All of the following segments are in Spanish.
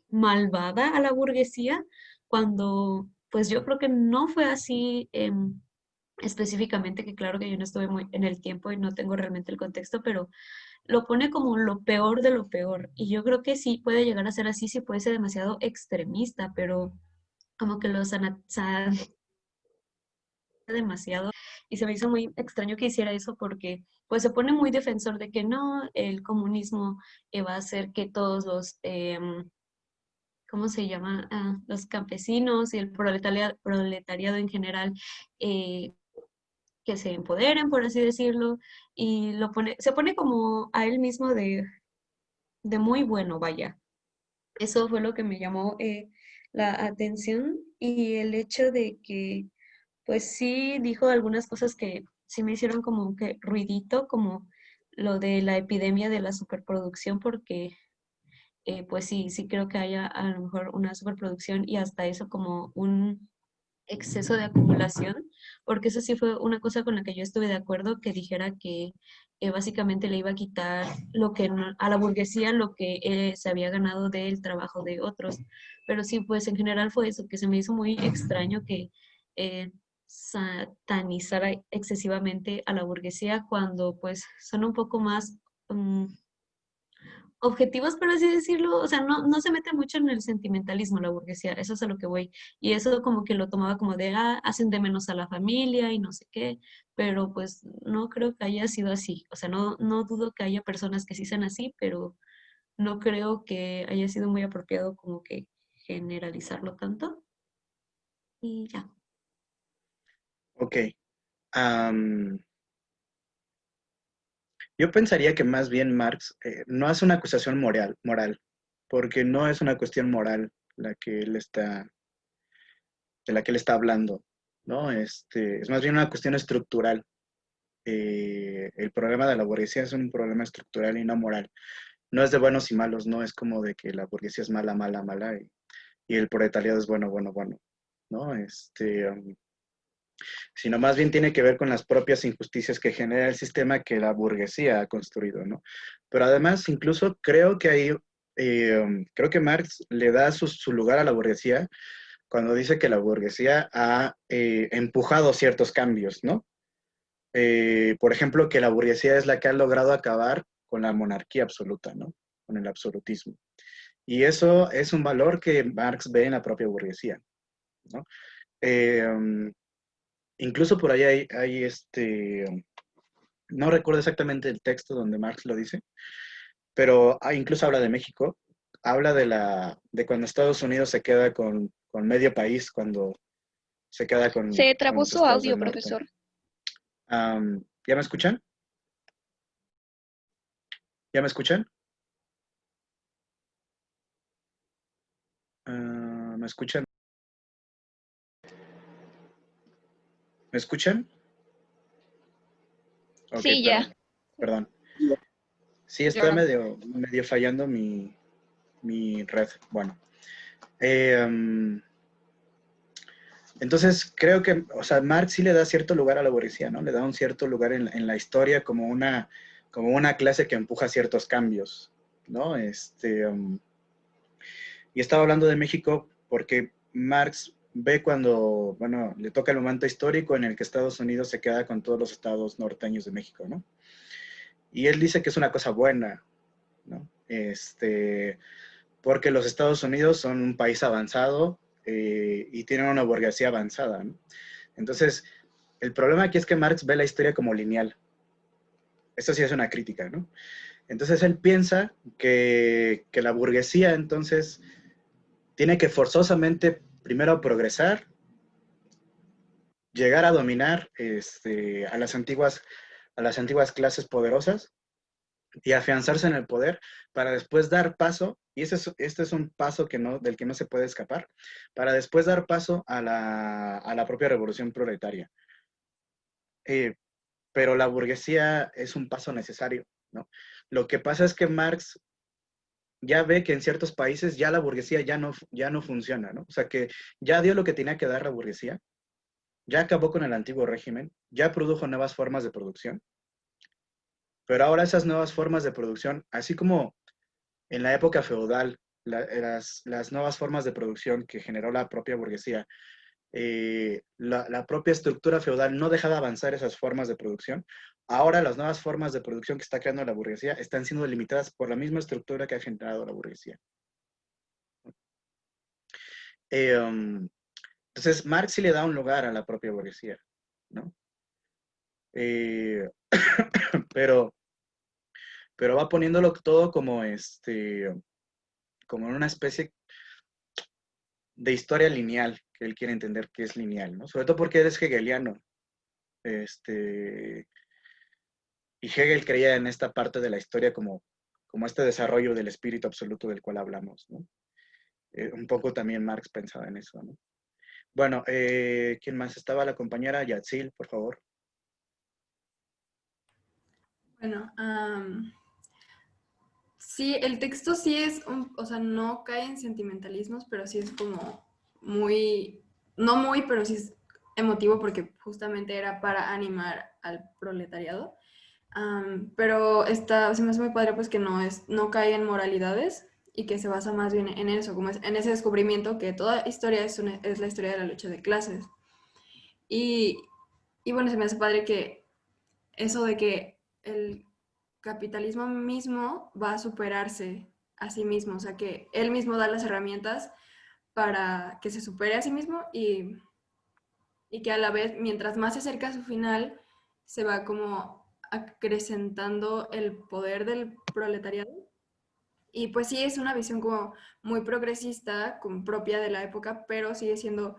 malvada a la burguesía, cuando pues yo creo que no fue así específicamente, que claro que yo no estuve muy en el tiempo y no tengo realmente el contexto, pero lo pone como lo peor de lo peor. Y yo creo que sí puede llegar a ser así, sí puede ser demasiado extremista, pero como que lo demasiado y se me hizo muy extraño que hiciera eso porque pues se pone muy defensor de que no, el comunismo va a hacer que todos los, ¿cómo se llama? Los campesinos y el proletariado en general eh, que se empoderen, por así decirlo, y se pone como a él mismo de muy bueno, vaya. Eso fue lo que me llamó la atención y el hecho de que, pues sí, dijo algunas cosas que sí me hicieron como que ruidito, como lo de la epidemia de la superproducción, porque pues sí, sí creo que haya a lo mejor una superproducción y hasta eso como un exceso de acumulación, porque eso sí fue una cosa con la que yo estuve de acuerdo, que dijera que básicamente le iba a quitar a la burguesía lo que se había ganado del trabajo de otros. Pero sí, pues en general fue eso, que se me hizo muy extraño que satanizara excesivamente a la burguesía cuando pues son un poco más objetivos, por así decirlo, o sea, no se mete mucho en el sentimentalismo la burguesía, eso es a lo que voy. Y eso como que lo tomaba como de, hacen de menos a la familia y no sé qué, pero pues no creo que haya sido así. O sea, no dudo que haya personas que sí sean así, pero no creo que haya sido muy apropiado como que generalizarlo tanto. Y ya. Ok. am, yo pensaría que más bien Marx no hace una acusación moral, porque no es una cuestión moral la que él está, de la que él está hablando, ¿no? Es más bien una cuestión estructural. El problema de la burguesía es un problema estructural y no moral. No es de buenos y malos, no es como de que la burguesía es mala, mala, mala y el proletariado es bueno, bueno, bueno, ¿no? Sino más bien tiene que ver con las propias injusticias que genera el sistema que la burguesía ha construido, ¿no? Pero además, incluso creo que creo que Marx le da su lugar a la burguesía cuando dice que la burguesía ha empujado ciertos cambios, ¿no? Por ejemplo, que la burguesía es la que ha logrado acabar con la monarquía absoluta, ¿no? Con el absolutismo. Y eso es un valor que Marx ve en la propia burguesía, ¿no? Eh, Incluso por ahí no recuerdo exactamente el texto donde Marx lo dice, pero incluso habla de México, habla de cuando Estados Unidos se queda con medio país, cuando se queda Se con trabó los su estados audio, del norte. profesor. ¿Ya me escuchan? ¿Ya me escuchan? ¿Me escuchan? ¿Me escuchan? Ok, Sí, ya. perdón, perdón. Sí, está Claro. medio fallando mi red. Bueno, eh, um, entonces creo que, o sea, Marx sí le da cierto lugar a la burguesía, ¿no? Le da un cierto lugar en la historia como una clase que empuja ciertos cambios, ¿no? Y estaba hablando de México porque Marx ve cuando, bueno, le toca el momento histórico en el que Estados Unidos se queda con todos los estados norteños de México, ¿no? Y él dice que es una cosa buena, ¿no? Porque los Estados Unidos son un país avanzado y tienen una burguesía avanzada, ¿no? Entonces, el problema aquí es que Marx ve la historia como lineal. Esto sí es una crítica, ¿no? Entonces él piensa que la burguesía entonces tiene que forzosamente primero progresar, llegar a dominar a las antiguas clases poderosas y afianzarse en el poder para después dar paso, y este es un paso del que no se puede escapar, para después dar paso a la propia revolución proletaria. Eh, pero la burguesía es un paso necesario, ¿no? Lo que pasa es que Marx ya ve que en ciertos países ya la burguesía ya no funciona, ¿no? O sea, que ya dio lo que tenía que dar la burguesía, ya acabó con el antiguo régimen, ya produjo nuevas formas de producción, pero ahora esas nuevas formas de producción, así como en la época feudal las nuevas formas de producción que generó la propia burguesía, la propia estructura feudal no dejaba avanzar esas formas de producción. Ahora las nuevas formas de producción que está creando la burguesía están siendo limitadas por la misma estructura que ha generado la burguesía. Entonces, Marx sí le da un lugar a la propia burguesía, ¿no? Eh, pero, pero va poniéndolo todo como, como en una especie de historia lineal, que él quiere entender que es lineal, ¿no? Sobre todo porque él es hegeliano. Y Hegel creía en esta parte de la historia como este desarrollo del espíritu absoluto del cual hablamos, ¿no? Un poco también Marx pensaba en eso, ¿no? Bueno, ¿quién más estaba? La compañera Yatzil, por favor. Bueno, sí, el texto sí es, o sea, no cae en sentimentalismos, pero sí es como muy, no muy, pero sí es emotivo porque justamente era para animar al proletariado. Pero se me hace muy padre pues que no cae en moralidades y que se basa más bien en eso, como en ese descubrimiento que toda historia es la historia de la lucha de clases. Y, y bueno, se me hace padre que eso de que el capitalismo mismo va a superarse a sí mismo, o sea que él mismo da las herramientas para que se supere a sí mismo y que a la vez, mientras más se acerca a su final, se va como acrecentando el poder del proletariado. Y pues sí, es una visión como muy progresista, como propia de la época, pero sigue siendo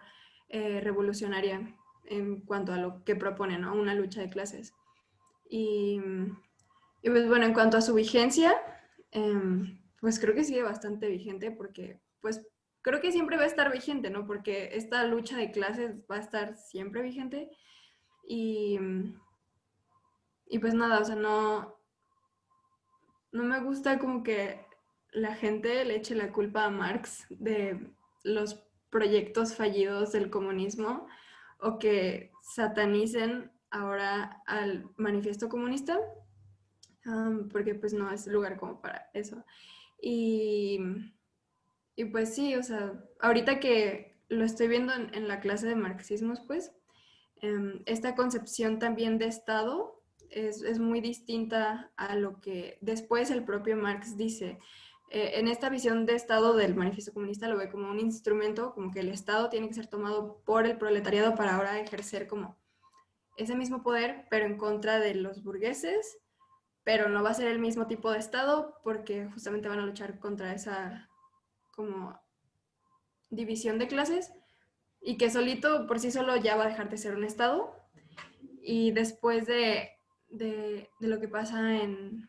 revolucionaria en cuanto a lo que propone, ¿no? Una lucha de clases. Y, y pues bueno, en cuanto a su vigencia, pues creo que sigue bastante vigente porque pues creo que siempre va a estar vigente, ¿no? Porque esta lucha de clases va a estar siempre vigente y, y pues nada, o sea, no me gusta como que la gente le eche la culpa a Marx de los proyectos fallidos del comunismo o que satanicen ahora al manifiesto comunista, porque pues no es lugar como para eso. Y, y pues sí, o sea, ahorita que lo estoy viendo en la clase de marxismos, pues, esta concepción también de Estado es muy distinta a lo que después el propio Marx dice. En esta visión de Estado del manifiesto comunista lo ve como un instrumento, como que el Estado tiene que ser tomado por el proletariado para ahora ejercer como ese mismo poder, pero en contra de los burgueses, pero no va a ser el mismo tipo de Estado porque justamente van a luchar contra esa como división de clases y que solito por sí solo ya va a dejar de ser un Estado. Y después de lo que pasa en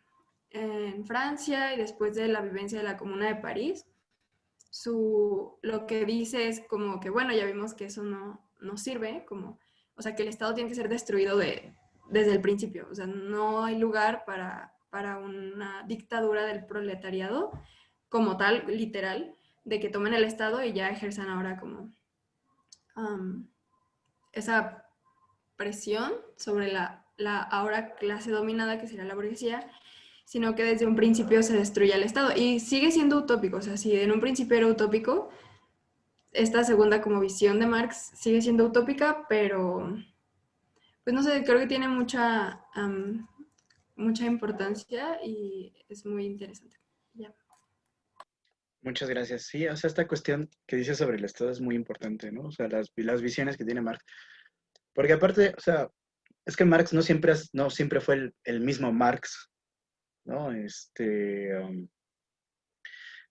Francia y después de la vivencia de la Comuna de París, lo que dice es como que, bueno, ya vimos que eso no sirve, como, o sea, que el Estado tiene que ser destruido desde el principio, o sea, no hay lugar para una dictadura del proletariado como tal, literal, de que tomen el Estado y ya ejerzan ahora como esa presión sobre la ahora clase dominada, que será la burguesía, sino que desde un principio se destruye el Estado. Y sigue siendo utópico, o sea, si en un principio era utópico, esta segunda como visión de Marx sigue siendo utópica, pero pues no sé, creo que tiene mucha importancia y es muy interesante. Ya. Muchas gracias. Sí, o sea, esta cuestión que dice sobre el Estado es muy importante, ¿no? O sea, las visiones que tiene Marx. Porque aparte, o sea, es que Marx no siempre fue el mismo Marx, ¿no?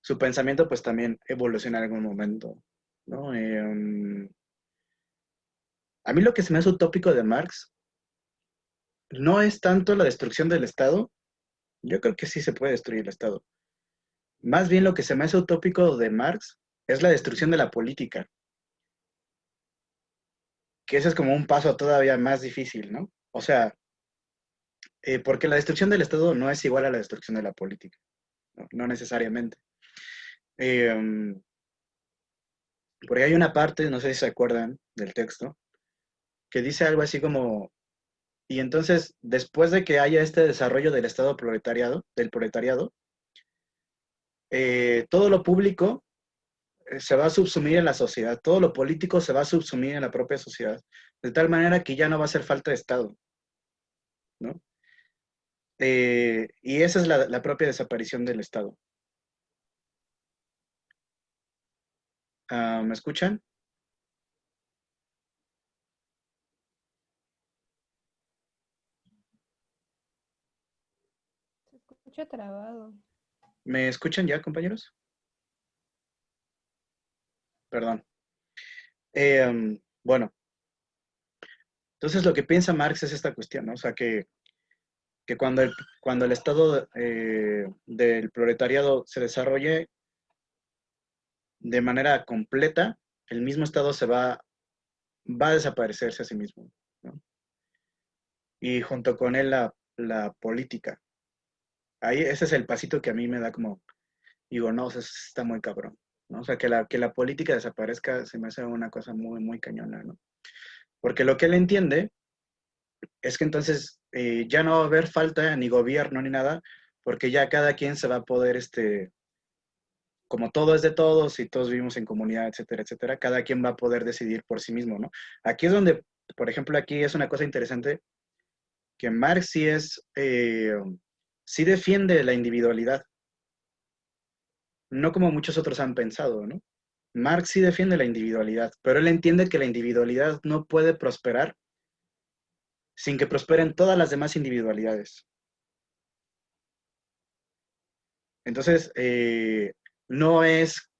Su pensamiento pues también evoluciona en algún momento, ¿no? A mí lo que se me hace utópico de Marx no es tanto la destrucción del Estado, yo creo que sí se puede destruir el Estado. Más bien lo que se me hace utópico de Marx es la destrucción de la política, que ese es como un paso todavía más difícil, ¿no? O sea, porque la destrucción del Estado no es igual a la destrucción de la política, no necesariamente. Eh, porque hay una parte, no sé si se acuerdan del texto, que dice algo así como, y entonces, después de que haya este desarrollo del Estado proletariado, del proletariado, todo lo público se va a subsumir en la sociedad, todo lo político se va a subsumir en la propia sociedad, de tal manera que ya no va a hacer falta de Estado, ¿no? Y esa es la propia desaparición del Estado. ¿Me escuchan? Se escucha trabado. ¿Me escuchan ya, compañeros? Perdón. Bueno, entonces lo que piensa Marx es esta cuestión, ¿no? O sea, que cuando el estado del proletariado se desarrolle de manera completa, el mismo estado va a desaparecerse a sí mismo, ¿no? Y junto con él la política. Ahí ese es el pasito que a mí me da como, digo, no, o sea, está muy cabrón, ¿no? O sea, que la política desaparezca se me hace una cosa muy, muy cañona, ¿no? Porque lo que él entiende es que entonces ya no va a haber falta ni gobierno ni nada, porque ya cada quien se va a poder, como todo es de todos y todos vivimos en comunidad, etcétera, etcétera, cada quien va a poder decidir por sí mismo, ¿no? Aquí es donde, por ejemplo, aquí es una cosa interesante, que Marx sí defiende la individualidad, no como muchos otros han pensado, ¿no? Marx sí defiende la individualidad, pero él entiende que la individualidad no puede prosperar sin que prosperen todas las demás individualidades. Entonces, no es,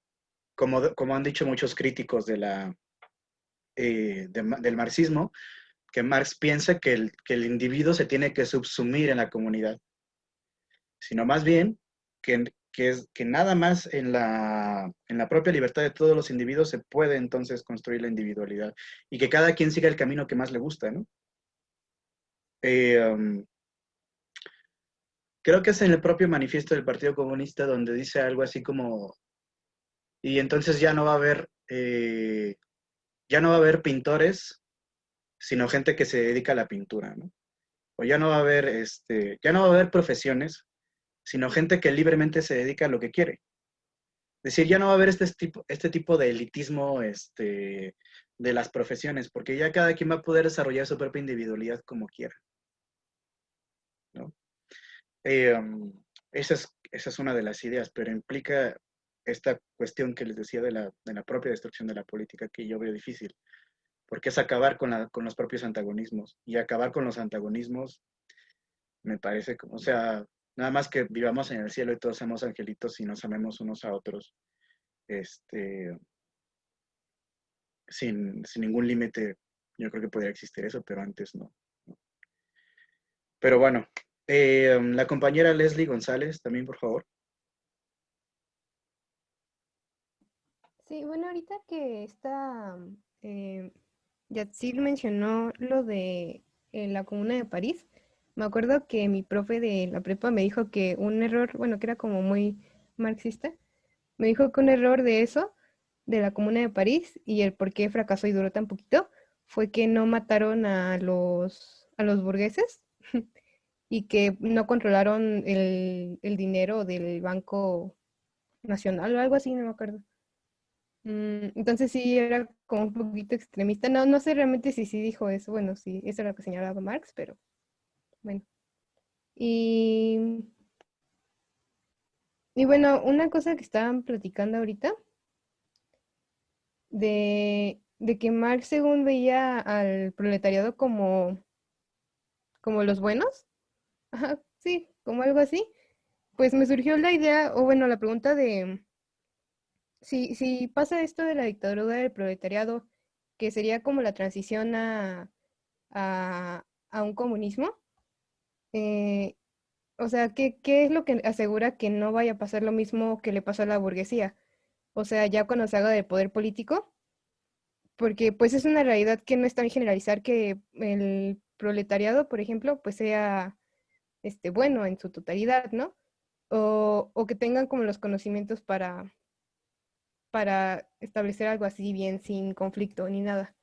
como han dicho muchos críticos del marxismo, que Marx piensa que el individuo se tiene que subsumir en la comunidad, sino más bien que nada más en la propia libertad de todos los individuos se puede entonces construir la individualidad y que cada quien siga el camino que más le gusta, ¿no? Um, Creo que es en el propio manifiesto del Partido Comunista donde dice algo así como, y entonces ya no va a haber pintores, sino gente que se dedica a la pintura, ¿no? O ya no va a haber, ya no va a haber profesiones, sino gente que libremente se dedica a lo que quiere. Es decir, ya no va a haber este tipo de elitismo, de las profesiones, porque ya cada quien va a poder desarrollar su propia individualidad como quiera, ¿no? Eh, um, esa es una de las ideas, pero implica esta cuestión que les decía de la propia destrucción de la política que yo veo difícil, porque es acabar con los propios antagonismos, y acabar con los antagonismos me parece, o sea, nada más que vivamos en el cielo y todos somos angelitos y nos amemos unos a otros, este, sin ningún límite, yo creo que podría existir eso, pero antes no. Pero bueno, la compañera Leslie González, también por favor. Sí, bueno, ahorita que Yatzil mencionó lo de la Comuna de París, me acuerdo que mi profe de la prepa me dijo que un error, bueno, que era como muy marxista, me dijo que un error de eso, de la Comuna de París, y el por qué fracasó y duró tan poquito, fue que no mataron a los burgueses y que no controlaron el dinero del Banco Nacional o algo así, no me acuerdo. Entonces sí era como un poquito extremista. No, no sé realmente si sí dijo eso. Bueno, sí, eso era lo que señalaba Marx, pero bueno. Y, y bueno, una cosa que estaban platicando ahorita, de que Marx según veía al proletariado como los buenos, ajá, sí, como algo así, pues me surgió la idea, o bueno, la pregunta de si pasa esto de la dictadura del proletariado, que sería como la transición a un comunismo. eh, o sea, ¿qué es lo que asegura que no vaya a pasar lo mismo que le pasó a la burguesía? O sea, ya cuando se haga del poder político, porque pues es una realidad que no está bien generalizar que el proletariado, por ejemplo, pues sea bueno en su totalidad, ¿no? O que tengan como los conocimientos para establecer algo así bien sin conflicto ni nada.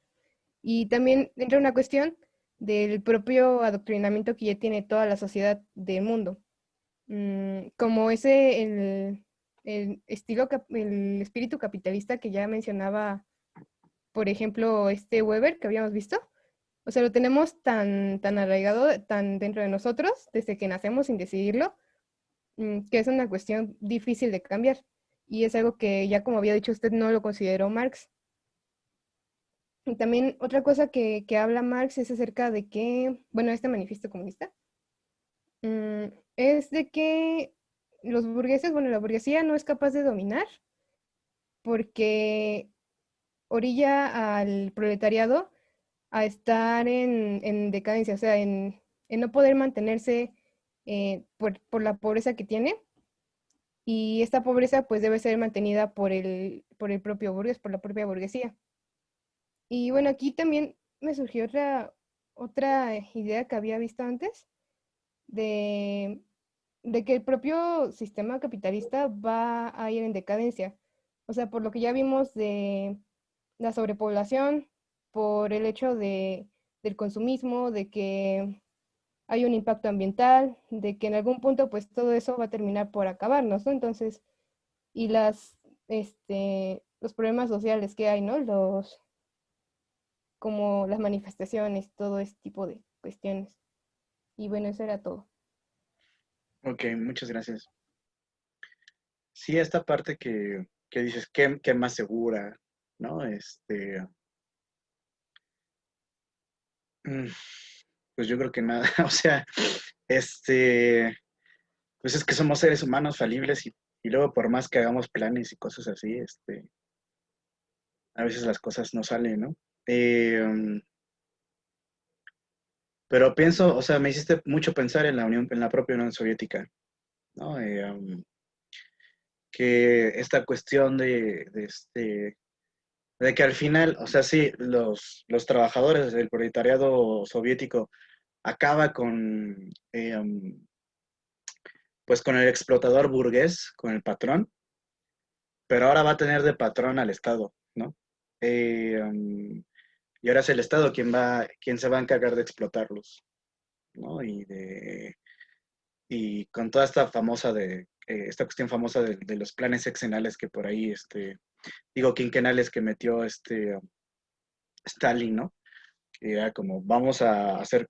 Y también entra una cuestión del propio adoctrinamiento que ya tiene toda la sociedad del mundo. Como el el espíritu capitalista que ya mencionaba, por ejemplo, Weber que habíamos visto. O sea, lo tenemos tan arraigado, tan dentro de nosotros, desde que nacemos sin decidirlo, que es una cuestión difícil de cambiar. Y es algo que ya como había dicho usted, no lo consideró Marx. Y también otra cosa que habla Marx es acerca de que, bueno, este manifiesto comunista, es de que los burgueses, bueno, la burguesía no es capaz de dominar porque orilla al proletariado a estar en decadencia, o sea, en no poder mantenerse por la pobreza que tiene. Y esta pobreza pues debe ser mantenida por el propio burgués, por la propia burguesía. Y bueno, aquí también me surgió otra idea que había visto antes, de, de que el propio sistema capitalista va a ir en decadencia. O sea, por lo que ya vimos de la sobrepoblación, por el hecho del consumismo, de que hay un impacto ambiental, de que en algún punto pues todo eso va a terminar por acabarnos, ¿no? Entonces, y los problemas sociales que hay, ¿no? Como las manifestaciones, todo ese tipo de cuestiones. Y bueno, eso era todo. Ok, muchas gracias. Sí, esta parte que dices, ¿qué más segura? ¿No? Mm, pues yo creo que nada. O sea, pues es que somos seres humanos falibles y luego por más que hagamos planes y cosas así, a veces las cosas no salen, ¿no? Eh, pero pienso, o sea, me hiciste mucho pensar en la propia Unión Soviética, ¿no? Que esta cuestión de que al final, o sea, sí, los trabajadores del proletariado soviético acaba pues con el explotador burgués, con el patrón, pero ahora va a tener de patrón al Estado, ¿no? Y ahora es el Estado quien se va a encargar de explotarlos, ¿no? Y con toda esta cuestión famosa de los planes sexenales que por ahí, quinquenales que metió Stalin, ¿no? Que era como, vamos a hacer,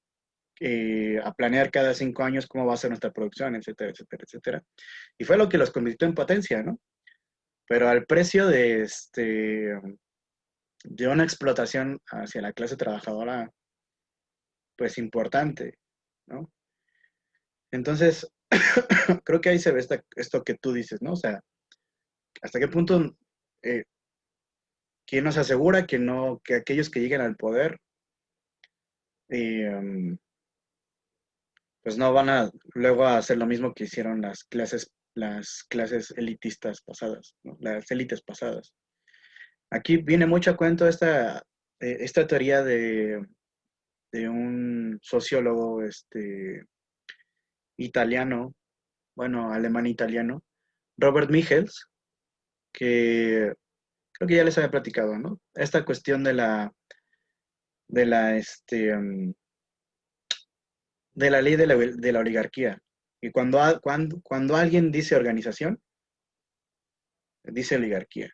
a planear cada 5 años cómo va a ser nuestra producción, etcétera, etcétera, etcétera. Y fue lo que los convirtió en potencia, ¿no? Pero al precio de una explotación hacia la clase trabajadora, pues importante, ¿no? Entonces, creo que ahí se ve esto que tú dices, ¿no? O sea, hasta qué punto, eh, quién nos asegura que aquellos que lleguen al poder, eh, pues no van a luego a hacer lo mismo que hicieron las clases elitistas pasadas, ¿no? Las élites pasadas. Aquí viene mucho a cuento esta teoría de un sociólogo italiano, bueno, alemán-italiano, Robert Michels, que creo que ya les había platicado, ¿no? Esta cuestión de la, este, um, de la ley de la oligarquía. Y cuando alguien dice organización, dice oligarquía.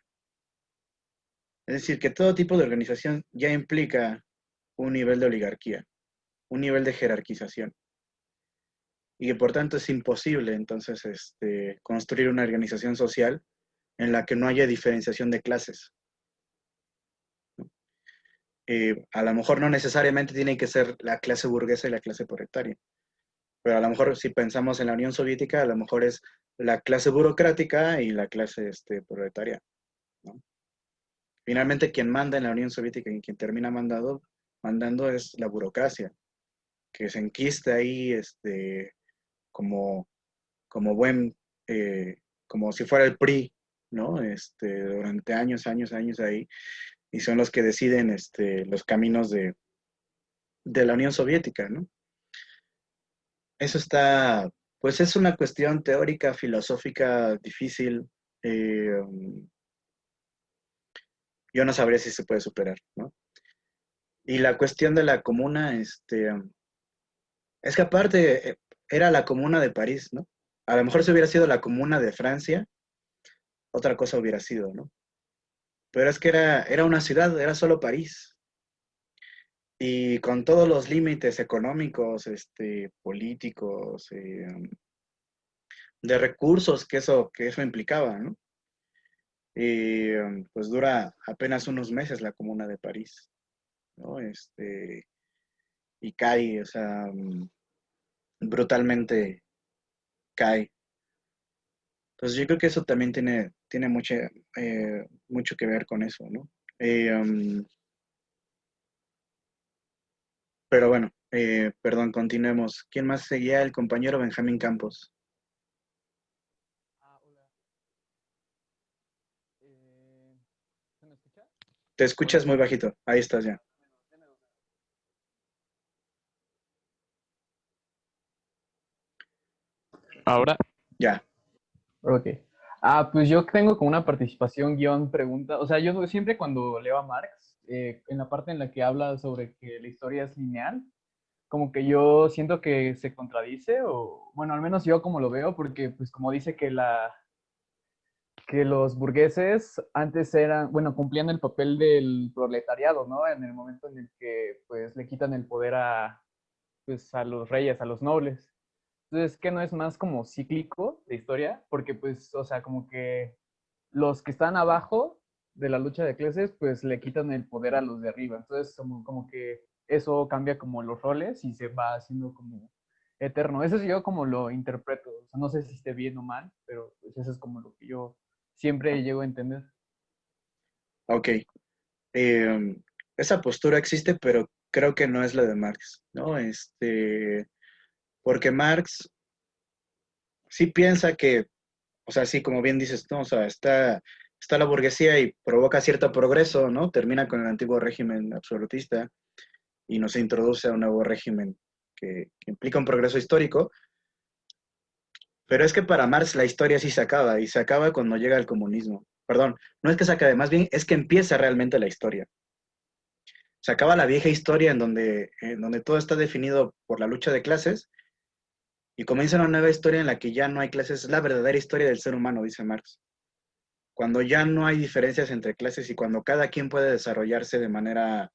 Es decir, que todo tipo de organización ya implica un nivel de oligarquía, un nivel de jerarquización. Y que por tanto es imposible entonces construir una organización social en la que no haya diferenciación de clases. A lo mejor no necesariamente tiene que ser la clase burguesa y la clase proletaria, pero a lo mejor si pensamos en la Unión Soviética, a lo mejor es la clase burocrática y la clase proletaria, ¿no? Finalmente, quien manda en la Unión Soviética y quien termina mandando es la burocracia, que se enquista ahí como, como buen, como si fuera el PRI, ¿no? Durante años, años, años ahí, y son los que deciden los caminos de la Unión Soviética, ¿no? Eso pues es una cuestión teórica, filosófica, difícil. Yo no sabría si se puede superar, ¿no? Y la cuestión de la comuna, es que aparte era la comuna de París, ¿no? A lo mejor si hubiera sido la comuna de Francia, otra cosa hubiera sido, ¿no? Pero es que era una ciudad, era solo París. Y con todos los límites económicos, políticos, de recursos que eso implicaba, ¿no? Y pues dura apenas unos meses la Comuna de París, ¿no? Y cae, o sea, brutalmente cae. Entonces yo creo que eso también tiene mucho que ver con eso, ¿no? Pero bueno, perdón, continuemos. ¿Quién más seguía? El compañero Benjamín Campos. Ah, hola. ¿Se me escucha? Te Hola, escuchas muy bajito. Ahí estás ya. deme 2 segundos. Ahora. Ya. Ok. Pues yo tengo como una participación guión pregunta. O sea, yo siempre cuando leo a Marx, en la parte en la que habla sobre que la historia es lineal, como que yo siento que se contradice, o bueno, al menos yo como lo veo, porque pues como dice que los burgueses antes eran, bueno, cumplían el papel del proletariado, ¿no? En el momento en el que pues le quitan el poder pues, a los reyes, a los nobles. Entonces, ¿qué no es más como cíclico de historia? Porque pues, o sea, como que los que están abajo de la lucha de clases, pues le quitan el poder a los de arriba. Entonces, como que eso cambia como los roles y se va haciendo como eterno. Eso es yo como lo interpreto. O sea, no sé si esté bien o mal, pero pues eso es como lo que yo siempre llego a entender. Ok. Eh, Esa postura existe, pero creo que no es la de Marx, ¿no? Porque Marx sí piensa que, o sea, sí, como bien dices, ¿no? O sea, está la burguesía y provoca cierto progreso, ¿no? Termina con el antiguo régimen absolutista y nos introduce a un nuevo régimen que implica un progreso histórico, pero es que para Marx la historia sí se acaba, y se acaba cuando llega el comunismo. Perdón, no es que se acabe, más bien es que empieza realmente la historia. Se acaba la vieja historia en donde todo está definido por la lucha de clases y comienza una nueva historia en la que ya no hay clases. Es la verdadera historia del ser humano, dice Marx. Cuando ya no hay diferencias entre clases y cuando cada quien puede desarrollarse de manera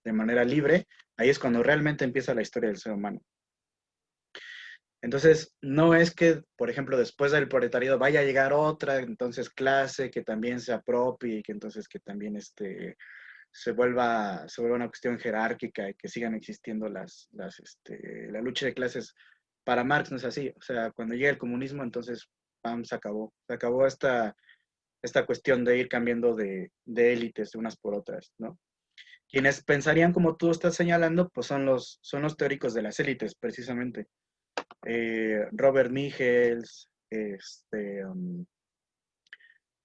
libre, ahí es cuando realmente empieza la historia del ser humano. Entonces, no es que, por ejemplo, después del proletariado vaya a llegar otra, entonces clase que también se apropie y que entonces que también se vuelva una cuestión jerárquica y que sigan existiendo la lucha de clases. Para Marx no es así. O sea, cuando llega el comunismo, entonces, ¡pam!, se acabó. Se acabó esta cuestión de ir cambiando de élites unas por otras, ¿no? Quienes pensarían como tú estás señalando, pues son los teóricos de las élites, precisamente. Robert Michels,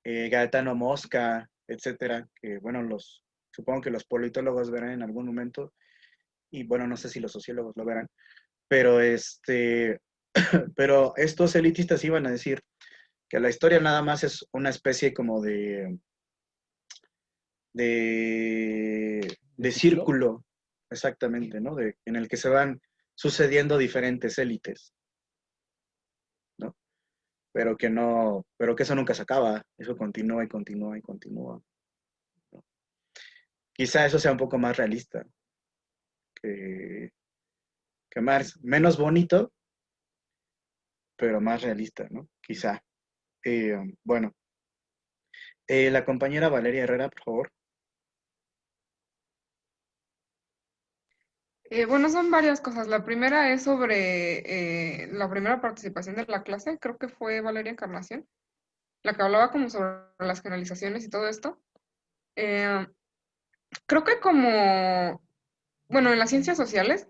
Gaetano Mosca, etcétera, que bueno, supongo que los politólogos verán en algún momento, y bueno, no sé si los sociólogos lo verán, pero pero estos elitistas iban a decir que la historia nada más es una especie como de círculo, exactamente, ¿no? En el que se van sucediendo diferentes élites, ¿no? Pero que eso nunca se acaba, eso continúa y continúa y continúa, ¿no? Quizá eso sea un poco más realista que Marx, menos bonito, pero más realista, ¿no? Quizá. Bueno, la compañera Valeria Herrera, por favor. Bueno, son varias cosas. La primera es sobre la primera participación de la clase, creo que fue Valeria Encarnación, la que hablaba como sobre las generalizaciones y todo esto. Eh, Creo que como, bueno, en las ciencias sociales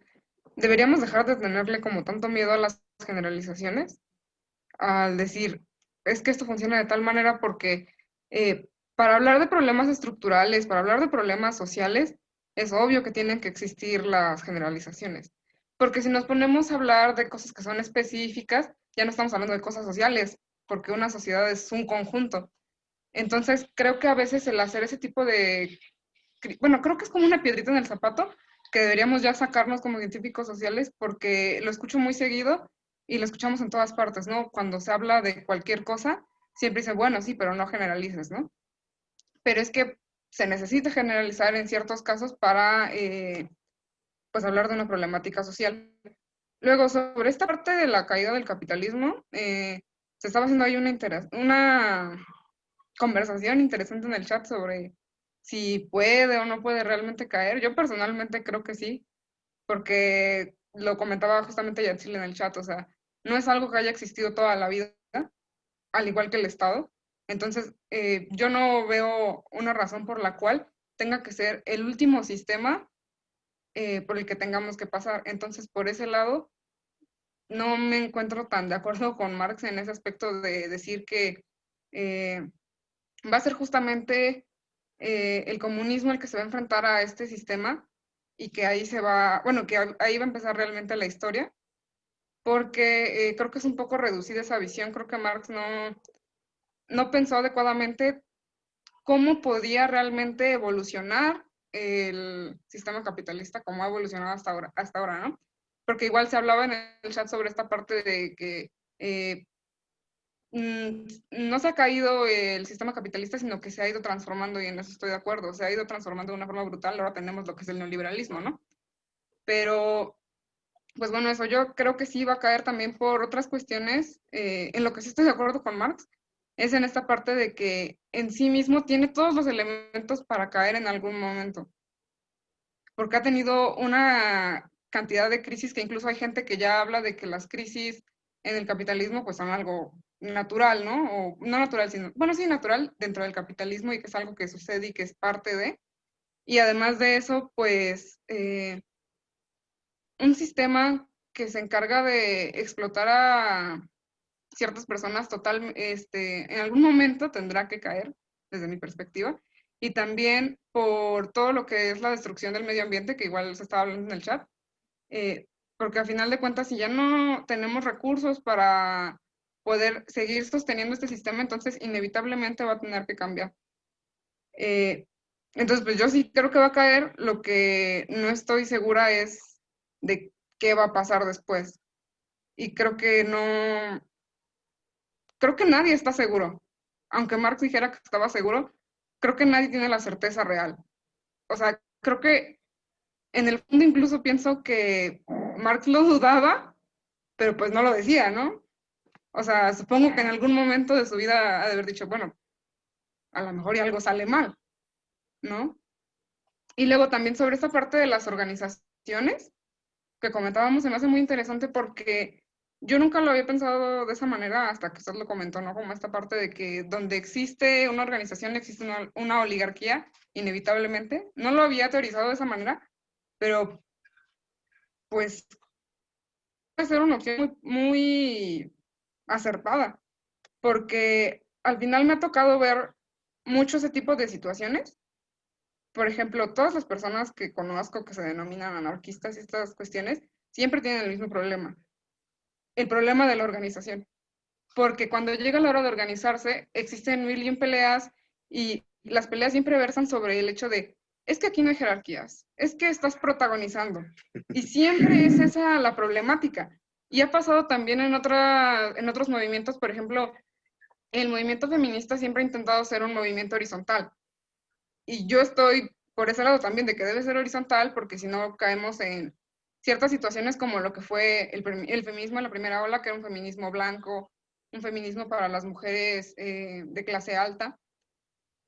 deberíamos dejar de tenerle como tanto miedo a las generalizaciones, al decir, es que esto funciona de tal manera porque para hablar de problemas estructurales, para hablar de problemas sociales, es obvio que tienen que existir las generalizaciones. Porque si nos ponemos a hablar de cosas que son específicas, ya no estamos hablando de cosas sociales, porque una sociedad es un conjunto. Entonces, creo que a veces el hacer ese tipo de, bueno, creo que es como una piedrita en el zapato que deberíamos ya sacarnos como científicos sociales porque lo escucho muy seguido y lo escuchamos en todas partes, ¿no? Cuando se habla de cualquier cosa, siempre dice, bueno, sí, pero no generalices, ¿no? Pero es que se necesita generalizar en ciertos casos para, pues, hablar de una problemática social. Luego, sobre esta parte de la caída del capitalismo, se estaba haciendo ahí una conversación interesante en el chat sobre si puede o no puede realmente caer. Yo personalmente creo que sí, porque lo comentaba justamente Yatzil en el chat, o sea, no es algo que haya existido toda la vida, al igual que el Estado. Entonces, yo no veo una razón por la cual tenga que ser el último sistema por el que tengamos que pasar. Entonces, por ese lado, no me encuentro tan de acuerdo con Marx en ese aspecto de decir que va a ser justamente el comunismo el que se va a enfrentar a este sistema y que ahí se va, bueno, que ahí va a empezar realmente la historia, porque creo que es un poco reducida esa visión. Creo que Marx no pensó adecuadamente cómo podía realmente evolucionar el sistema capitalista como ha evolucionado hasta ahora, ¿no? Porque igual se hablaba en el chat sobre esta parte de que no se ha caído el sistema capitalista, sino que se ha ido transformando, y en eso estoy de acuerdo, se ha ido transformando de una forma brutal. Ahora tenemos lo que es el neoliberalismo, ¿no? Pero, pues bueno, eso yo creo que sí va a caer también por otras cuestiones. En lo que sí estoy de acuerdo con Marx es en esta parte de que en sí mismo tiene todos los elementos para caer en algún momento, porque ha tenido una cantidad de crisis que incluso hay gente que ya habla de que las crisis en el capitalismo pues son algo natural, ¿no? O no natural, sino, bueno, sí, natural dentro del capitalismo y que es algo que sucede y que es parte de. Y además de eso, pues un sistema que se encarga de explotar a ciertas personas en algún momento tendrá que caer, desde mi perspectiva, y también por todo lo que es la destrucción del medio ambiente, que igual se estaba hablando en el chat, porque a final de cuentas, si ya no tenemos recursos para poder seguir sosteniendo este sistema, entonces inevitablemente va a tener que cambiar. Eh, entonces, pues yo sí creo que va a caer. Lo que no estoy segura es de qué va a pasar después. Y creo que nadie está seguro. Aunque Marx dijera que estaba seguro, creo que nadie tiene la certeza real. O sea, creo que en el fondo incluso pienso que Marx lo dudaba, pero pues no lo decía, ¿no? O sea, supongo que en algún momento de su vida ha de haber dicho, bueno, a lo mejor y algo sale mal, ¿no? Y luego también sobre esta parte de las organizaciones que comentábamos, se me hace muy interesante porque yo nunca lo había pensado de esa manera hasta que usted lo comentó, ¿no? Como esta parte de que donde existe una organización existe una oligarquía, inevitablemente. No lo había teorizado de esa manera, pero pues puede ser una opción muy acertada, porque al final me ha tocado ver mucho ese tipo de situaciones. Por ejemplo, todas las personas que conozco que se denominan anarquistas y estas cuestiones siempre tienen el mismo problema, el problema de la organización. Porque cuando llega la hora de organizarse, existen mil y un peleas y las peleas siempre versan sobre el hecho de, es que aquí no hay jerarquías, es que estás protagonizando. Y siempre es esa la problemática. Y ha pasado también en otros movimientos. Por ejemplo, el movimiento feminista siempre ha intentado ser un movimiento horizontal. Y yo estoy por ese lado también de que debe ser horizontal, porque si no caemos en ciertas situaciones como lo que fue el feminismo en la primera ola, que era un feminismo blanco, un feminismo para las mujeres de clase alta.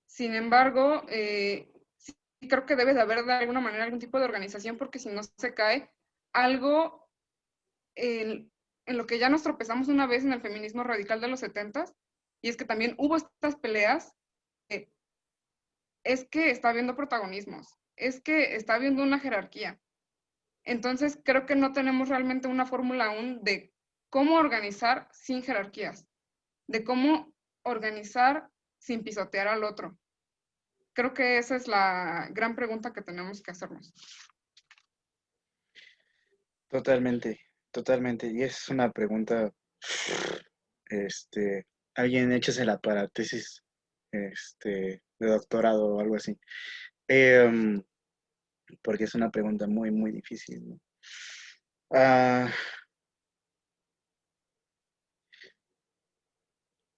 Sin embargo, sí creo que debe de haber de alguna manera algún tipo de organización, porque si no se cae algo en lo que ya nos tropezamos una vez en el feminismo radical de los 70s, y es que también hubo estas peleas. Es que está habiendo protagonismos, es que está habiendo una jerarquía. Entonces, creo que no tenemos realmente una fórmula aún de cómo organizar sin jerarquías, de cómo organizar sin pisotear al otro. Creo que esa es la gran pregunta que tenemos que hacernos. Totalmente, totalmente. Y es una pregunta, alguien échesela para tesis, de doctorado o algo así. Em, Porque es una pregunta muy, muy difícil, ¿no? Ah,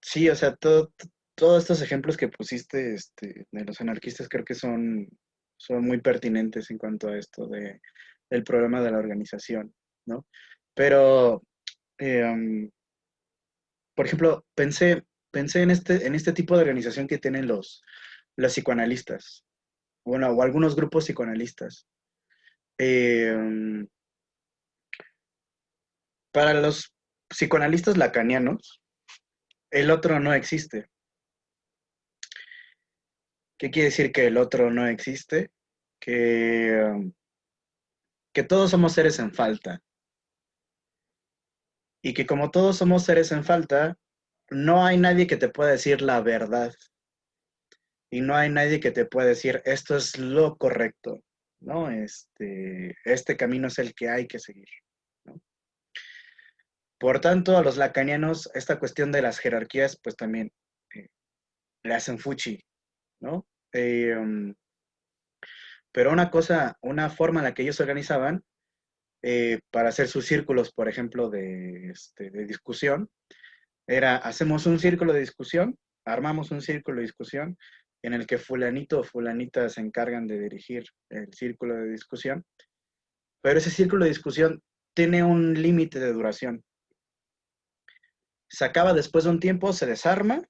Sí, o sea, todos estos ejemplos que pusiste de los anarquistas creo que son muy pertinentes en cuanto a esto del problema de la organización, ¿no? Pero, um, por ejemplo, pensé en este tipo de organización que tienen los psicoanalistas, bueno, o algunos grupos psicoanalistas. Eh, para los psicoanalistas lacanianos, el otro no existe. ¿Qué quiere decir que el otro no existe? Que, que todos somos seres en falta. Y que como todos somos seres en falta, no hay nadie que te pueda decir la verdad. Y no hay nadie que te pueda decir esto es lo correcto, ¿no? Este camino es el que hay que seguir, ¿no? Por tanto, a los lacanianos, esta cuestión de las jerarquías, pues también eh, le hacen fuchi, ¿no? Eh, um, pero una forma en la que ellos se organizaban para hacer sus círculos, por ejemplo, de discusión, era, hacemos un círculo de discusión, armamos un círculo de discusión en el que fulanito o fulanita se encargan de dirigir el círculo de discusión, pero ese círculo de discusión tiene un límite de duración. Se acaba después de un tiempo, se desarma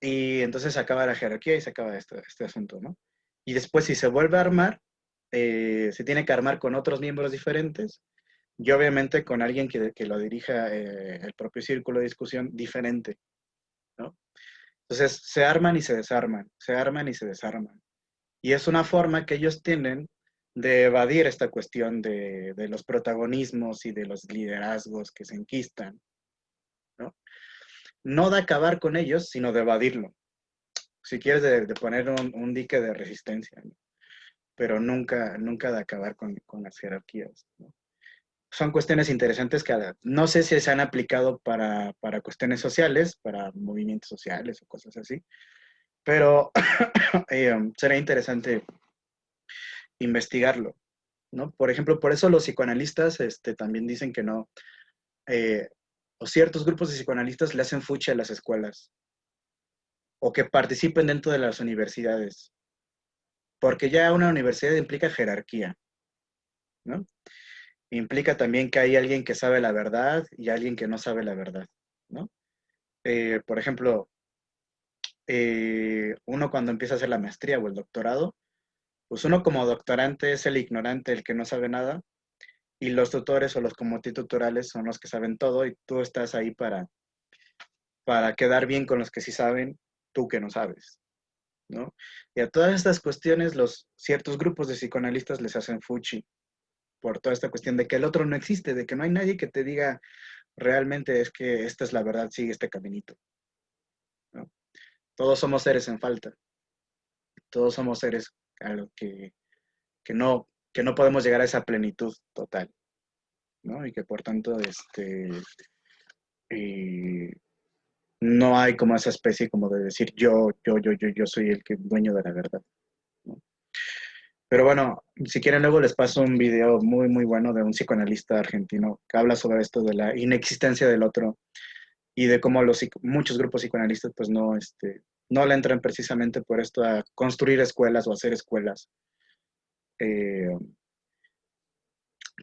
y entonces se acaba la jerarquía y se acaba este asunto, ¿no? Y después si se vuelve a armar, se tiene que armar con otros miembros diferentes y obviamente con alguien que lo dirija el propio círculo de discusión diferente, ¿no? Entonces se arman y se desarman, se arman y se desarman. Y es una forma que ellos tienen de evadir esta cuestión de los protagonismos y de los liderazgos que se enquistan, ¿no? No de acabar con ellos, sino de evadirlo. Si quieres, de poner un dique de resistencia, ¿no? Pero nunca de acabar con las jerarquías, ¿no? Son cuestiones interesantes que no sé si se han aplicado para cuestiones sociales, para movimientos sociales o cosas así, pero sería interesante investigarlo, ¿no? Por ejemplo, por eso los psicoanalistas también dicen que no, eh, o ciertos grupos de psicoanalistas le hacen fuchi a las escuelas, o que participen dentro de las universidades, porque ya una universidad implica jerarquía, ¿no? Implica también que hay alguien que sabe la verdad y alguien que no sabe la verdad, ¿no? Por ejemplo, uno cuando empieza a hacer la maestría o el doctorado, pues uno como doctorante es el ignorante, el que no sabe nada, y los tutores o los multitutorales son los que saben todo y tú estás ahí para quedar bien con los que sí saben, tú que no sabes, ¿no? Y a todas estas cuestiones los ciertos grupos de psicoanalistas les hacen fuchi por toda esta cuestión de que el otro no existe, de que no hay nadie que te diga realmente es que esta es la verdad, sigue este caminito, ¿no? Todos somos seres en falta, todos somos seres a lo que no podemos llegar a esa plenitud total, ¿no? Y que por tanto, eh, no hay como esa especie como de decir yo soy el que dueño de la verdad, ¿no? Pero bueno, si quieren luego les paso un video muy bueno de un psicoanalista argentino que habla sobre esto de la inexistencia del otro y de cómo muchos grupos psicoanalistas pues no le entran precisamente por esto a construir escuelas o hacer escuelas eh,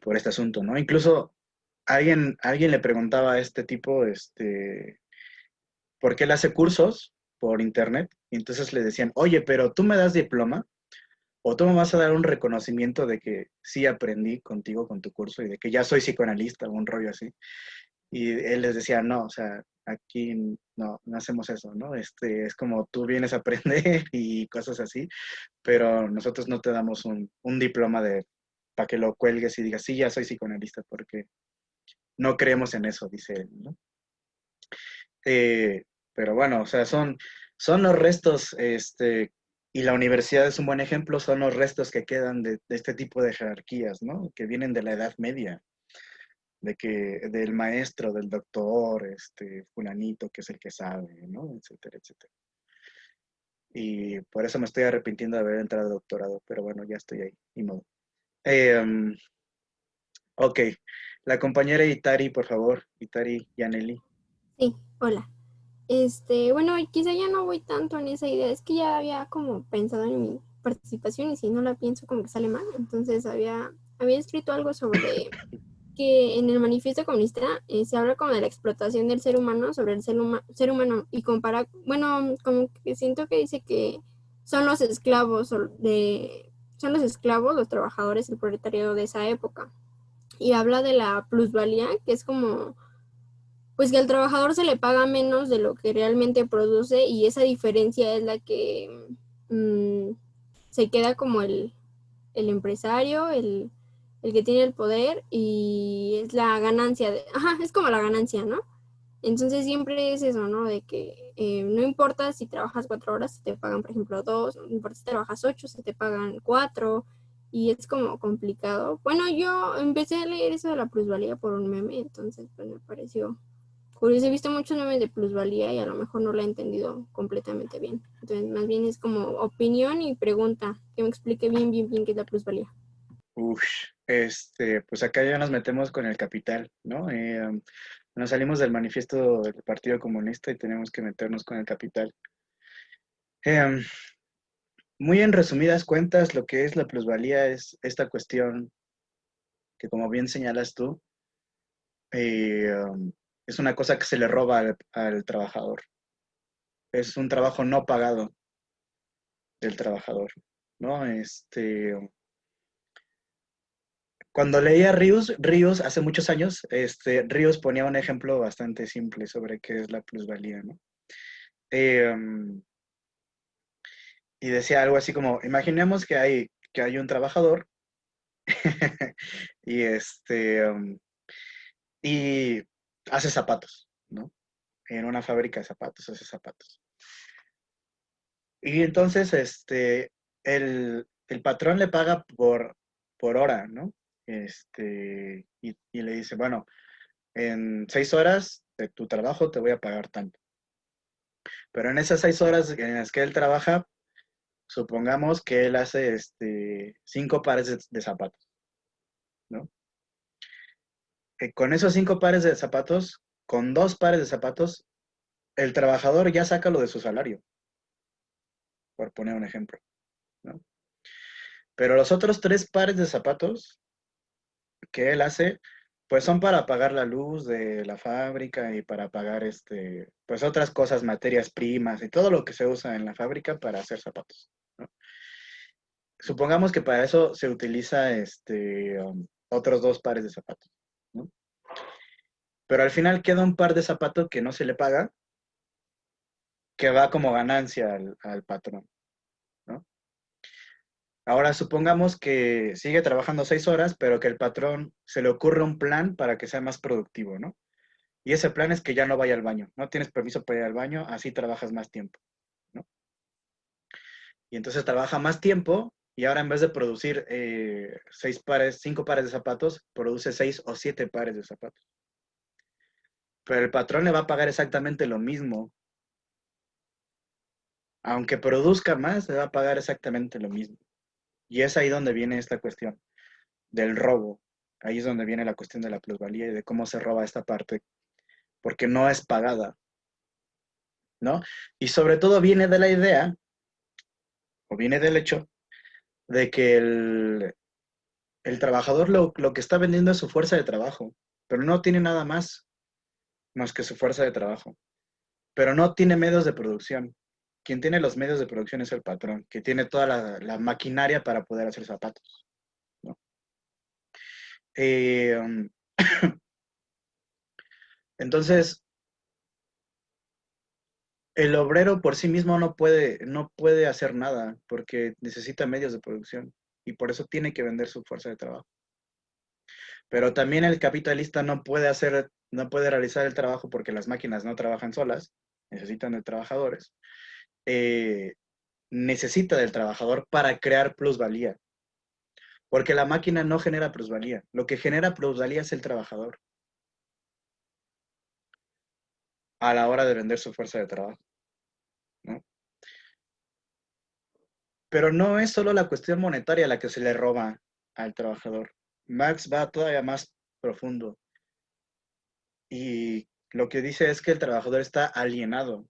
por este asunto, ¿no? Incluso alguien le preguntaba a este tipo, ¿por qué él hace cursos por internet? Y entonces le decían, oye, pero tú me das diploma o tú me vas a dar un reconocimiento de que sí aprendí contigo con tu curso y de que ya soy psicoanalista o un rollo así. Y él les decía, no, o sea, aquí no hacemos eso, ¿no? Es como tú vienes a aprender y cosas así, pero nosotros no te damos un diploma para que lo cuelgues y digas, sí, ya soy psicoanalista, porque no creemos en eso, dice él, ¿no? Pero bueno, o sea, son los restos, y la universidad es un buen ejemplo, son los restos que quedan de este tipo de jerarquías, ¿no? Que vienen de la Edad Media, del maestro, del doctor, fulanito, que es el que sabe, ¿no? Etcétera, etcétera. Y por eso me estoy arrepintiendo de haber entrado al doctorado, pero bueno, ya estoy ahí, ni modo. Eh, ok, la compañera Itari, por favor, Itari Yaneli. Sí, hola. Bueno, y quizá ya no voy tanto en esa idea, es que ya había como pensado en mi participación y si no la pienso como que sale mal, entonces había escrito algo sobre que en el manifiesto comunista se habla como de la explotación del ser humano sobre el ser humano y compara, bueno, como que siento que dice que son los esclavos son los esclavos, los trabajadores, el proletariado de esa época y habla de la plusvalía, que es como pues que al trabajador se le paga menos de lo que realmente produce y esa diferencia es la que mm, se queda como el empresario, el que tiene el poder y es la ganancia, ajá, es como la ganancia, ¿no? Entonces siempre es eso, ¿no? De que no importa si trabajas 4 horas, se te pagan, por ejemplo, dos, no importa si trabajas 8, se te pagan 4, y es como complicado. Bueno, yo empecé a leer eso de la plusvalía por un meme, entonces pues me pareció curioso. He visto muchos memes de plusvalía y a lo mejor no lo he entendido completamente bien. Entonces, más bien es como opinión y pregunta, que me explique bien qué es la plusvalía. Uf, pues acá ya nos metemos con el capital, ¿no? Nos salimos del manifiesto del Partido Comunista y tenemos que meternos con el capital. Eh, Muy en resumidas cuentas, lo que es la plusvalía es esta cuestión que, como bien señalas tú, es una cosa que se le roba al trabajador. Es un trabajo no pagado del trabajador, ¿no? Cuando leía Ríos hace muchos años, Ríos ponía un ejemplo bastante simple sobre qué es la plusvalía, ¿no? Eh, y decía algo así como, imaginemos que hay un trabajador y, y hace zapatos, ¿no? En una fábrica de zapatos, hace zapatos. Y entonces, el patrón le paga por hora, ¿no? Y le dice, bueno, en 6 horas de tu trabajo te voy a pagar tanto. Pero en esas 6 horas en las que él trabaja, supongamos que él hace 5 pares de zapatos, ¿no? Que con esos 5 pares de zapatos, con 2 pares de zapatos, el trabajador ya saca lo de su salario, por poner un ejemplo, ¿no? Pero los otros 3 pares de zapatos que él hace, pues son para pagar la luz de la fábrica y para pagar pues otras cosas, materias primas y todo lo que se usa en la fábrica para hacer zapatos, ¿no? Supongamos que para eso se utiliza otros 2 pares de zapatos, ¿no? Pero al final queda un par de zapatos que no se le paga, que va como ganancia al patrón, ¿no? Ahora supongamos que sigue trabajando 6 horas, pero que el patrón se le ocurre un plan para que sea más productivo, ¿no? Y ese plan es que ya no vaya al baño. No tienes permiso para ir al baño, así trabajas más tiempo, ¿no? Y entonces trabaja más tiempo y ahora en vez de producir 5 pares de zapatos, produce 6 o 7 pares de zapatos. Pero el patrón le va a pagar exactamente lo mismo. Aunque produzca más, le va a pagar exactamente lo mismo. Y es ahí donde viene esta cuestión del robo. Ahí es donde viene la cuestión de la plusvalía y de cómo se roba esta parte, porque no es pagada, ¿no? Y sobre todo viene de la idea, o viene del hecho, de que el trabajador lo que está vendiendo es su fuerza de trabajo, pero no tiene nada más que su fuerza de trabajo, pero no tiene medios de producción. Quien tiene los medios de producción es el patrón, que tiene toda la maquinaria para poder hacer zapatos, ¿no? Eh, entonces, el obrero por sí mismo no puede hacer nada porque necesita medios de producción y por eso tiene que vender su fuerza de trabajo. Pero también el capitalista no puede realizar el trabajo porque las máquinas no trabajan solas, necesitan de trabajadores. Eh, Necesita del trabajador para crear plusvalía, porque la máquina no genera plusvalía. Lo que genera plusvalía es el trabajador a la hora de vender su fuerza de trabajo, ¿no? Pero no es solo la cuestión monetaria la que se le roba al trabajador. Marx va todavía más profundo y lo que dice es que el trabajador está alienado.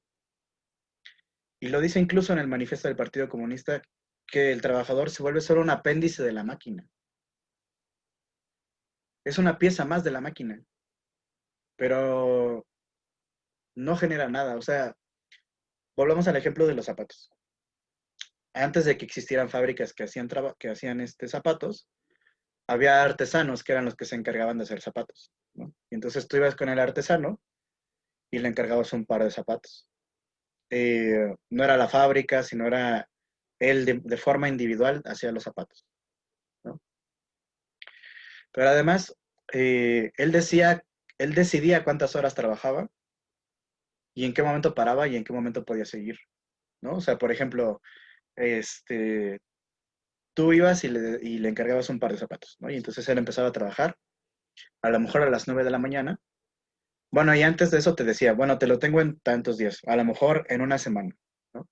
Y lo dice incluso en el manifiesto del Partido Comunista, que el trabajador se vuelve solo un apéndice de la máquina. Es una pieza más de la máquina, pero no genera nada. O sea, volvamos al ejemplo de los zapatos. Antes de que existieran fábricas que hacían zapatos, había artesanos que eran los que se encargaban de hacer zapatos, ¿no? Y entonces tú ibas con el artesano y le encargabas un par de zapatos. No era la fábrica, sino era él de forma individual hacía los zapatos, ¿no? Pero además, él decidía cuántas horas trabajaba y en qué momento paraba y en qué momento podía seguir, ¿no? O sea, por ejemplo, tú ibas y le encargabas un par de zapatos, ¿no? Y entonces él empezaba a trabajar, a lo mejor a las 9 de la mañana. Bueno, y antes de eso te decía, bueno, te lo tengo en tantos días, a lo mejor en una semana, ¿no?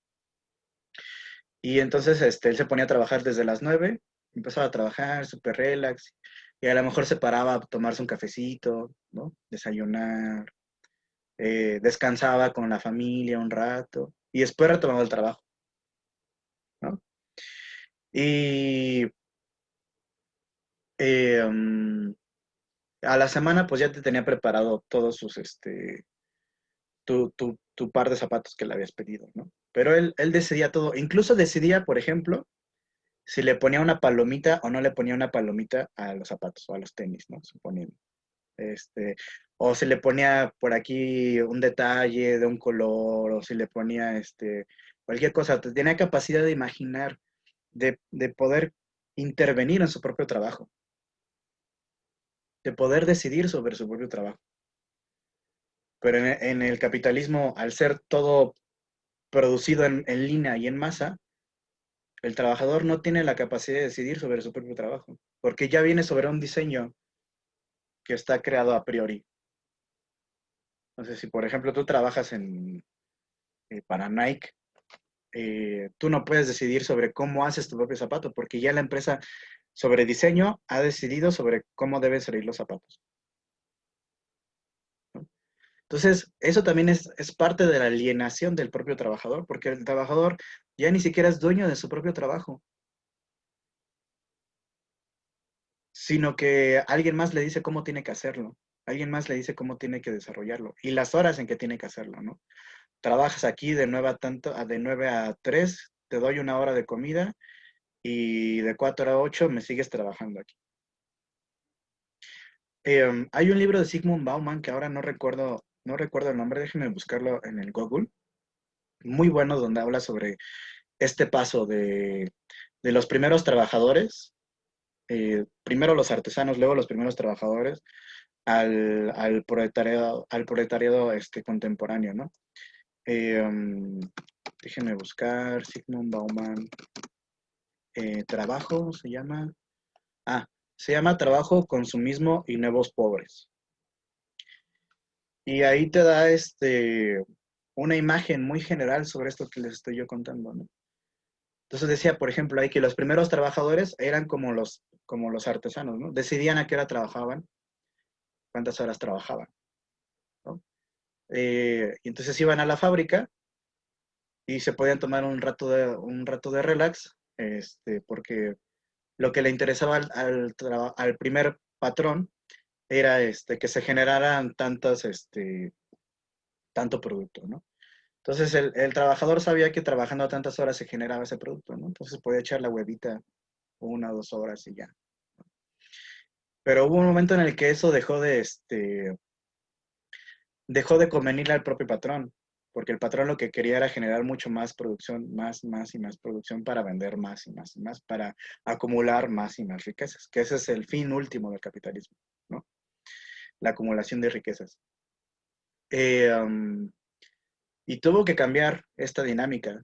Y entonces él se ponía a trabajar desde las 9, empezaba a trabajar súper relax, y a lo mejor se paraba a tomarse un cafecito, ¿no? Desayunar, descansaba con la familia un rato, y después retomaba el trabajo, ¿no? Y a la semana pues ya te tenía preparado todos tu par de zapatos que le habías pedido, ¿no? Pero él decidía todo, incluso decidía, por ejemplo, si le ponía una palomita o no le ponía una palomita a los zapatos o a los tenis, ¿no? Suponiendo. Este, o si le ponía por aquí un detalle de un color, o si le ponía cualquier cosa. Tenía capacidad de imaginar, de poder intervenir en su propio trabajo, de poder decidir sobre su propio trabajo. Pero en el capitalismo, al ser todo producido en línea y en masa, el trabajador no tiene la capacidad de decidir sobre su propio trabajo, porque ya viene sobre un diseño que está creado a priori. Entonces, si por ejemplo tú trabajas para Nike, tú no puedes decidir sobre cómo haces tu propio zapato, porque ya la empresa sobre diseño ha decidido sobre cómo deben salir los zapatos, ¿no? Entonces, eso también es parte de la alienación del propio trabajador, porque el trabajador ya ni siquiera es dueño de su propio trabajo, sino que alguien más le dice cómo tiene que hacerlo, alguien más le dice cómo tiene que desarrollarlo y las horas en que tiene que hacerlo, ¿no? Trabajas aquí de 9 a 3, te doy una hora de comida y de 4 a 8 me sigues trabajando aquí. Hay un libro de Zygmunt Bauman que ahora no recuerdo el nombre, déjenme buscarlo en el Google, muy bueno, donde habla sobre este paso de los primeros trabajadores, primero los artesanos, luego los primeros trabajadores, al proletariado contemporáneo, ¿no? Déjenme buscar Zygmunt Bauman. Trabajo se llama. Se llama Trabajo, Consumismo y Nuevos Pobres. Y ahí te da una imagen muy general sobre esto que les estoy yo contando, ¿no? Entonces decía, por ejemplo, ahí que los primeros trabajadores eran como los artesanos, ¿no? Decidían a qué hora trabajaban, cuántas horas trabajaban, ¿no? Y entonces iban a la fábrica y se podían tomar un rato de relax, porque lo que le interesaba al primer patrón era que se generaran tanto producto, ¿no? Entonces el trabajador sabía que trabajando a tantas horas se generaba ese producto, ¿no? Entonces podía echar la huevita 1 o 2 horas y ya. Pero hubo un momento en el que eso dejó de convenirle al propio patrón, porque el patrón lo que quería era generar mucho más producción, más y más producción para vender más y más y más, para acumular más y más riquezas, que ese es el fin último del capitalismo, ¿no? La acumulación de riquezas. Y tuvo que cambiar esta dinámica,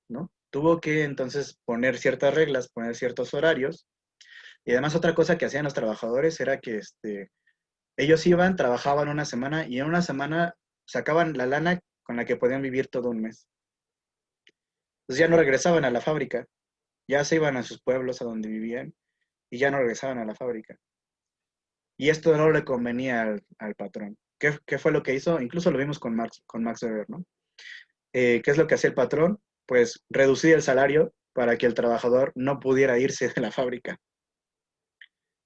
¿no? Tuvo que entonces poner ciertas reglas, poner ciertos horarios. Y además otra cosa que hacían los trabajadores era que ellos iban, trabajaban una semana y en una semana sacaban la lana con la que podían vivir todo un mes. Entonces ya no regresaban a la fábrica, ya se iban a sus pueblos a donde vivían y ya no regresaban a la fábrica. Y esto no le convenía al patrón. ¿qué fue lo que hizo? Incluso lo vimos con Max Weber, ¿no? ¿Qué es lo que hacía el patrón? Pues reducir el salario para que el trabajador no pudiera irse de la fábrica,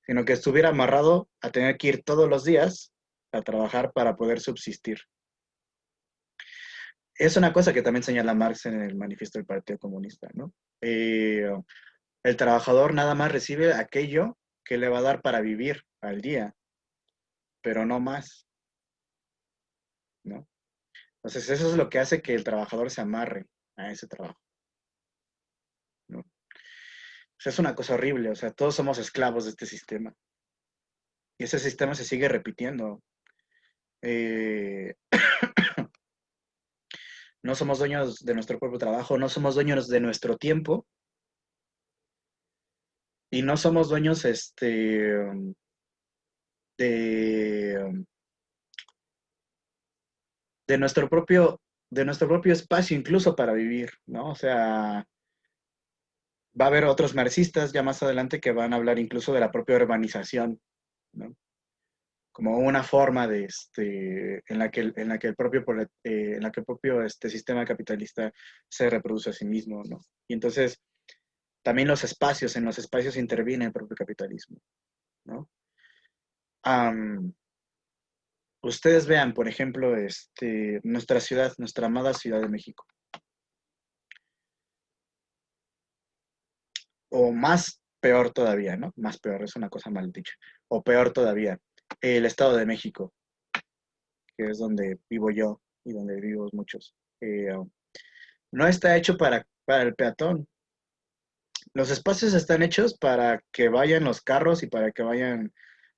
sino que estuviera amarrado a tener que ir todos los días a trabajar para poder subsistir. Es una cosa que también señala Marx en el manifiesto del Partido Comunista, ¿no? El trabajador nada más recibe aquello que le va a dar para vivir al día, pero no más, ¿no? Entonces eso es lo que hace que el trabajador se amarre a ese trabajo, ¿no? O sea, es una cosa horrible, o sea, todos somos esclavos de este sistema. Y ese sistema se sigue repitiendo. No somos dueños de nuestro propio trabajo, no somos dueños de nuestro tiempo y no somos dueños de nuestro propio espacio incluso para vivir, ¿no? O sea, va a haber otros marxistas ya más adelante que van a hablar incluso de la propia urbanización, ¿no? Como una forma de en la que el propio sistema capitalista se reproduce a sí mismo, ¿no? Y entonces también en los espacios interviene el propio capitalismo, ¿no? Ustedes vean, por ejemplo, nuestra ciudad, nuestra amada Ciudad de México. O más peor todavía, ¿no? Más peor, es una cosa mal dicha. O peor todavía, el Estado de México, que es donde vivo yo y donde vivimos muchos. No está hecho para el peatón. Los espacios están hechos para que vayan los carros y para que vayan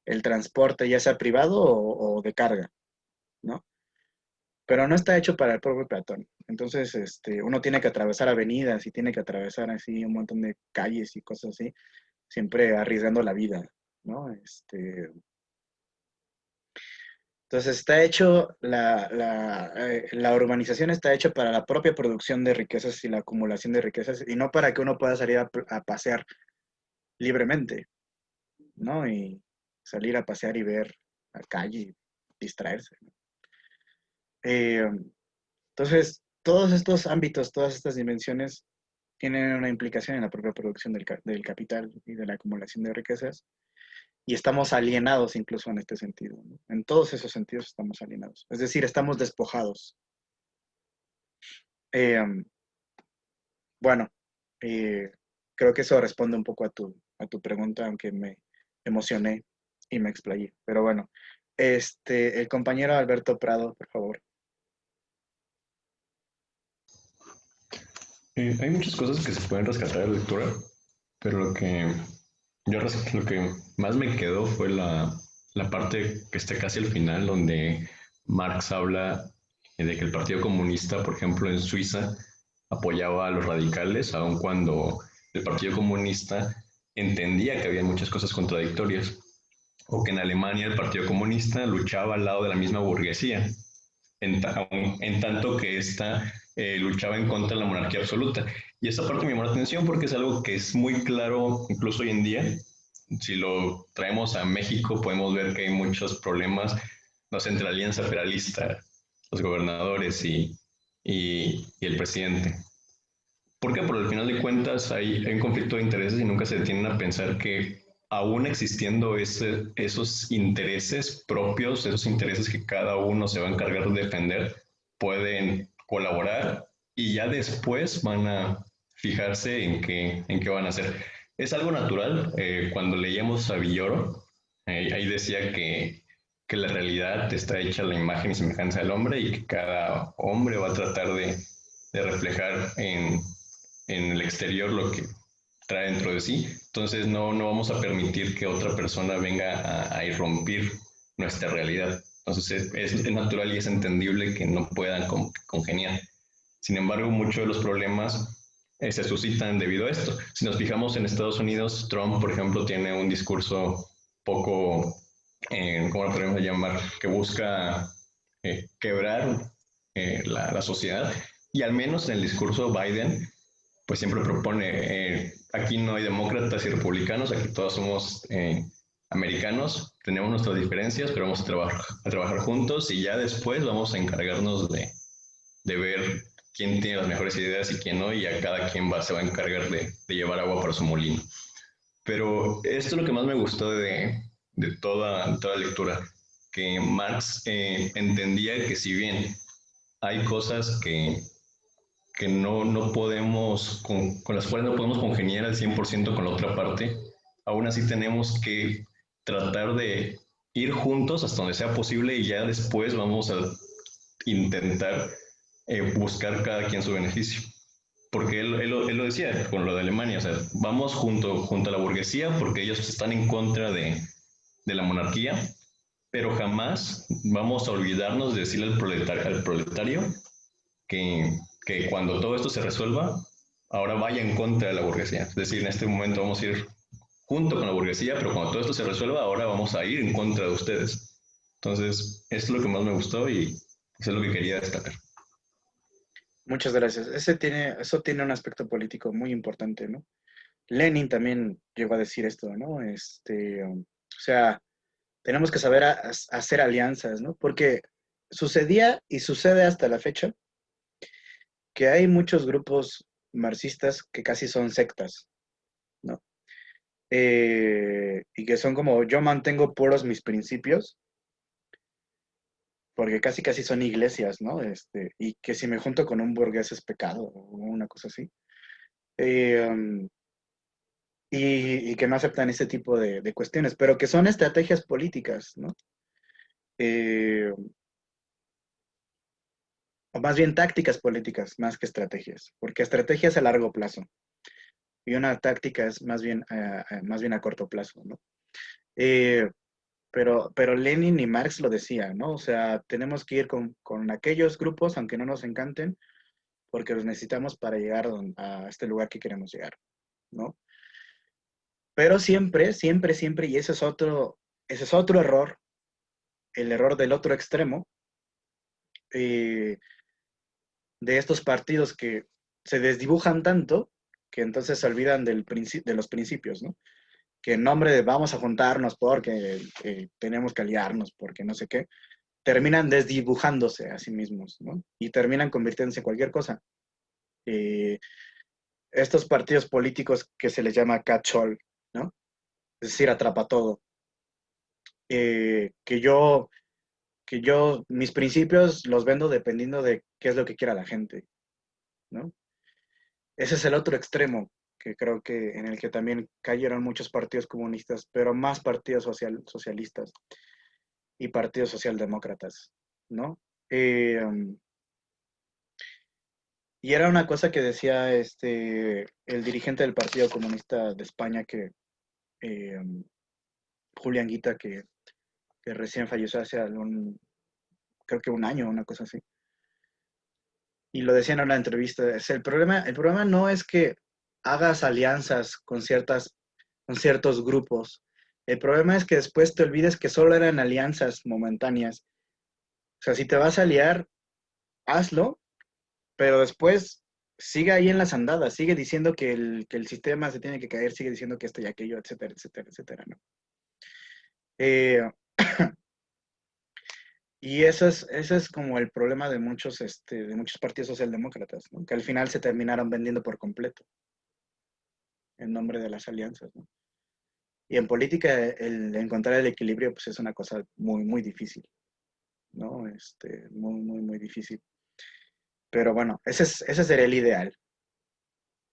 el transporte, ya sea privado o de carga, ¿no? Pero no está hecho para el propio peatón. Entonces, uno tiene que atravesar avenidas y tiene que atravesar así un montón de calles y cosas así, siempre arriesgando la vida, ¿no? Entonces está hecho, la urbanización está hecha para la propia producción de riquezas y la acumulación de riquezas y no para que uno pueda salir a pasear libremente, ¿no? Y salir a pasear y ver la calle y distraerse, ¿no? Entonces, todos estos ámbitos, todas estas dimensiones tienen una implicación en la propia producción del capital y de la acumulación de riquezas. Y estamos alienados incluso en este sentido, ¿no? En todos esos sentidos estamos alienados. Es decir, estamos despojados. Bueno, creo que eso responde un poco a tu pregunta, aunque me emocioné y me explayé. Pero bueno, el compañero Alberto Prado, por favor. Hay muchas cosas que se pueden rescatar de la lectura, pero lo que más me quedó fue la parte que está casi al final, donde Marx habla de que el Partido Comunista, por ejemplo, en Suiza, apoyaba a los radicales, aun cuando el Partido Comunista entendía que había muchas cosas contradictorias, o que en Alemania el Partido Comunista luchaba al lado de la misma burguesía, en tanto que esta luchaba en contra de la monarquía absoluta. Y esa parte me llamó la atención porque es algo que es muy claro incluso hoy en día. Si lo traemos a México, podemos ver que hay muchos problemas, no sé, entre la alianza federalista, los gobernadores y el presidente. Porque por el final de cuentas hay un conflicto de intereses y nunca se detienen a pensar que aún existiendo esos intereses propios, esos intereses que cada uno se va a encargar de defender, pueden colaborar y ya después van a fijarse en qué van a hacer. Es algo natural. Cuando leíamos a Villoro, ahí decía que la realidad está hecha a la imagen y semejanza del hombre y que cada hombre va a tratar de reflejar en el exterior lo que trae dentro de sí. Entonces no vamos a permitir que otra persona venga a irrumpir nuestra realidad. Entonces es natural y es entendible que no puedan congeniar. Sin embargo, muchos de los problemas se suscitan debido a esto. Si nos fijamos en Estados Unidos, Trump, por ejemplo, tiene un discurso poco, ¿cómo lo podemos llamar?, que busca quebrar la sociedad. Y al menos en el discurso Biden, pues siempre propone, aquí no hay demócratas y republicanos, aquí todos somos americanos, tenemos nuestras diferencias, pero vamos a trabajar juntos y ya después vamos a encargarnos de ver quién tiene las mejores ideas y quién no, y a cada quien se va a encargar de llevar agua para su molino. Pero esto es lo que más me gustó de toda lectura, que Marx entendía que si bien hay cosas que no podemos, con las cuales no podemos congeniar al 100% con la otra parte, aún así tenemos que tratar de ir juntos hasta donde sea posible y ya después vamos a intentar buscar cada quien su beneficio. Porque él lo decía con lo de Alemania, o sea, vamos junto a la burguesía porque ellos están en contra de la monarquía, pero jamás vamos a olvidarnos de decirle al proletario que, que cuando todo esto se resuelva, ahora vaya en contra de la burguesía. Es decir, en este momento vamos a ir junto con la burguesía, pero cuando todo esto se resuelva, ahora vamos a ir en contra de ustedes. Entonces, esto es lo que más me gustó y eso es lo que quería destacar. Muchas gracias. Eso tiene un aspecto político muy importante, ¿no? Lenin también llegó a decir esto, ¿no? O sea, tenemos que saber hacer alianzas, ¿no? Porque sucedía y sucede hasta la fecha que hay muchos grupos marxistas que casi son sectas, ¿no? Y que son como, yo mantengo puros mis principios, porque casi son iglesias, ¿no? Y que si me junto con un burgués es pecado, o una cosa así. Um, y que no aceptan ese tipo de cuestiones, pero que son estrategias políticas, ¿no? Eh, o más bien tácticas políticas, más que estrategias, porque estrategia es a largo plazo y una táctica es más bien a corto plazo, ¿no? Eh, pero Lenin y Marx lo decían, ¿no? O sea, tenemos que ir con aquellos grupos, aunque no nos encanten, porque los necesitamos para llegar a este lugar que queremos llegar, ¿no? Pero siempre, y ese es otro error, el error del otro extremo, eh, de estos partidos que se desdibujan tanto que entonces se olvidan de los principios, ¿no? Que en nombre de vamos a juntarnos porque tenemos que aliarnos, porque no sé qué, terminan desdibujándose a sí mismos, ¿no? Y terminan convirtiéndose en cualquier cosa. Eh, Estos partidos políticos que se les llama catch-all, ¿no? Es decir, atrapa todo. Eh, que yo, mis principios los vendo dependiendo de qué es lo que quiera la gente, ¿no? Ese es el otro extremo que creo que en el que también cayeron muchos partidos comunistas, pero más partidos socialistas y partidos socialdemócratas, ¿no? Um, y era una cosa que decía el dirigente del Partido Comunista de España, Julián Guita, que recién falleció hace creo que un año, una cosa así. Y lo decía en una entrevista, el problema no es que hagas alianzas con ciertos grupos. El problema es que después te olvides que solo eran alianzas momentáneas. O sea, si te vas a aliar, hazlo, pero después sigue ahí en las andadas, sigue diciendo que el sistema se tiene que caer, sigue diciendo que esto y aquello, etcétera, etcétera, etcétera, ¿no? Eh, y eso es como el problema de muchos partidos socialdemócratas, ¿no? Que al final se terminaron vendiendo por completo en nombre de las alianzas, ¿no? Y en política el encontrar el equilibrio pues es una cosa muy difícil, ¿no? Muy difícil. Pero bueno, ese sería el ideal,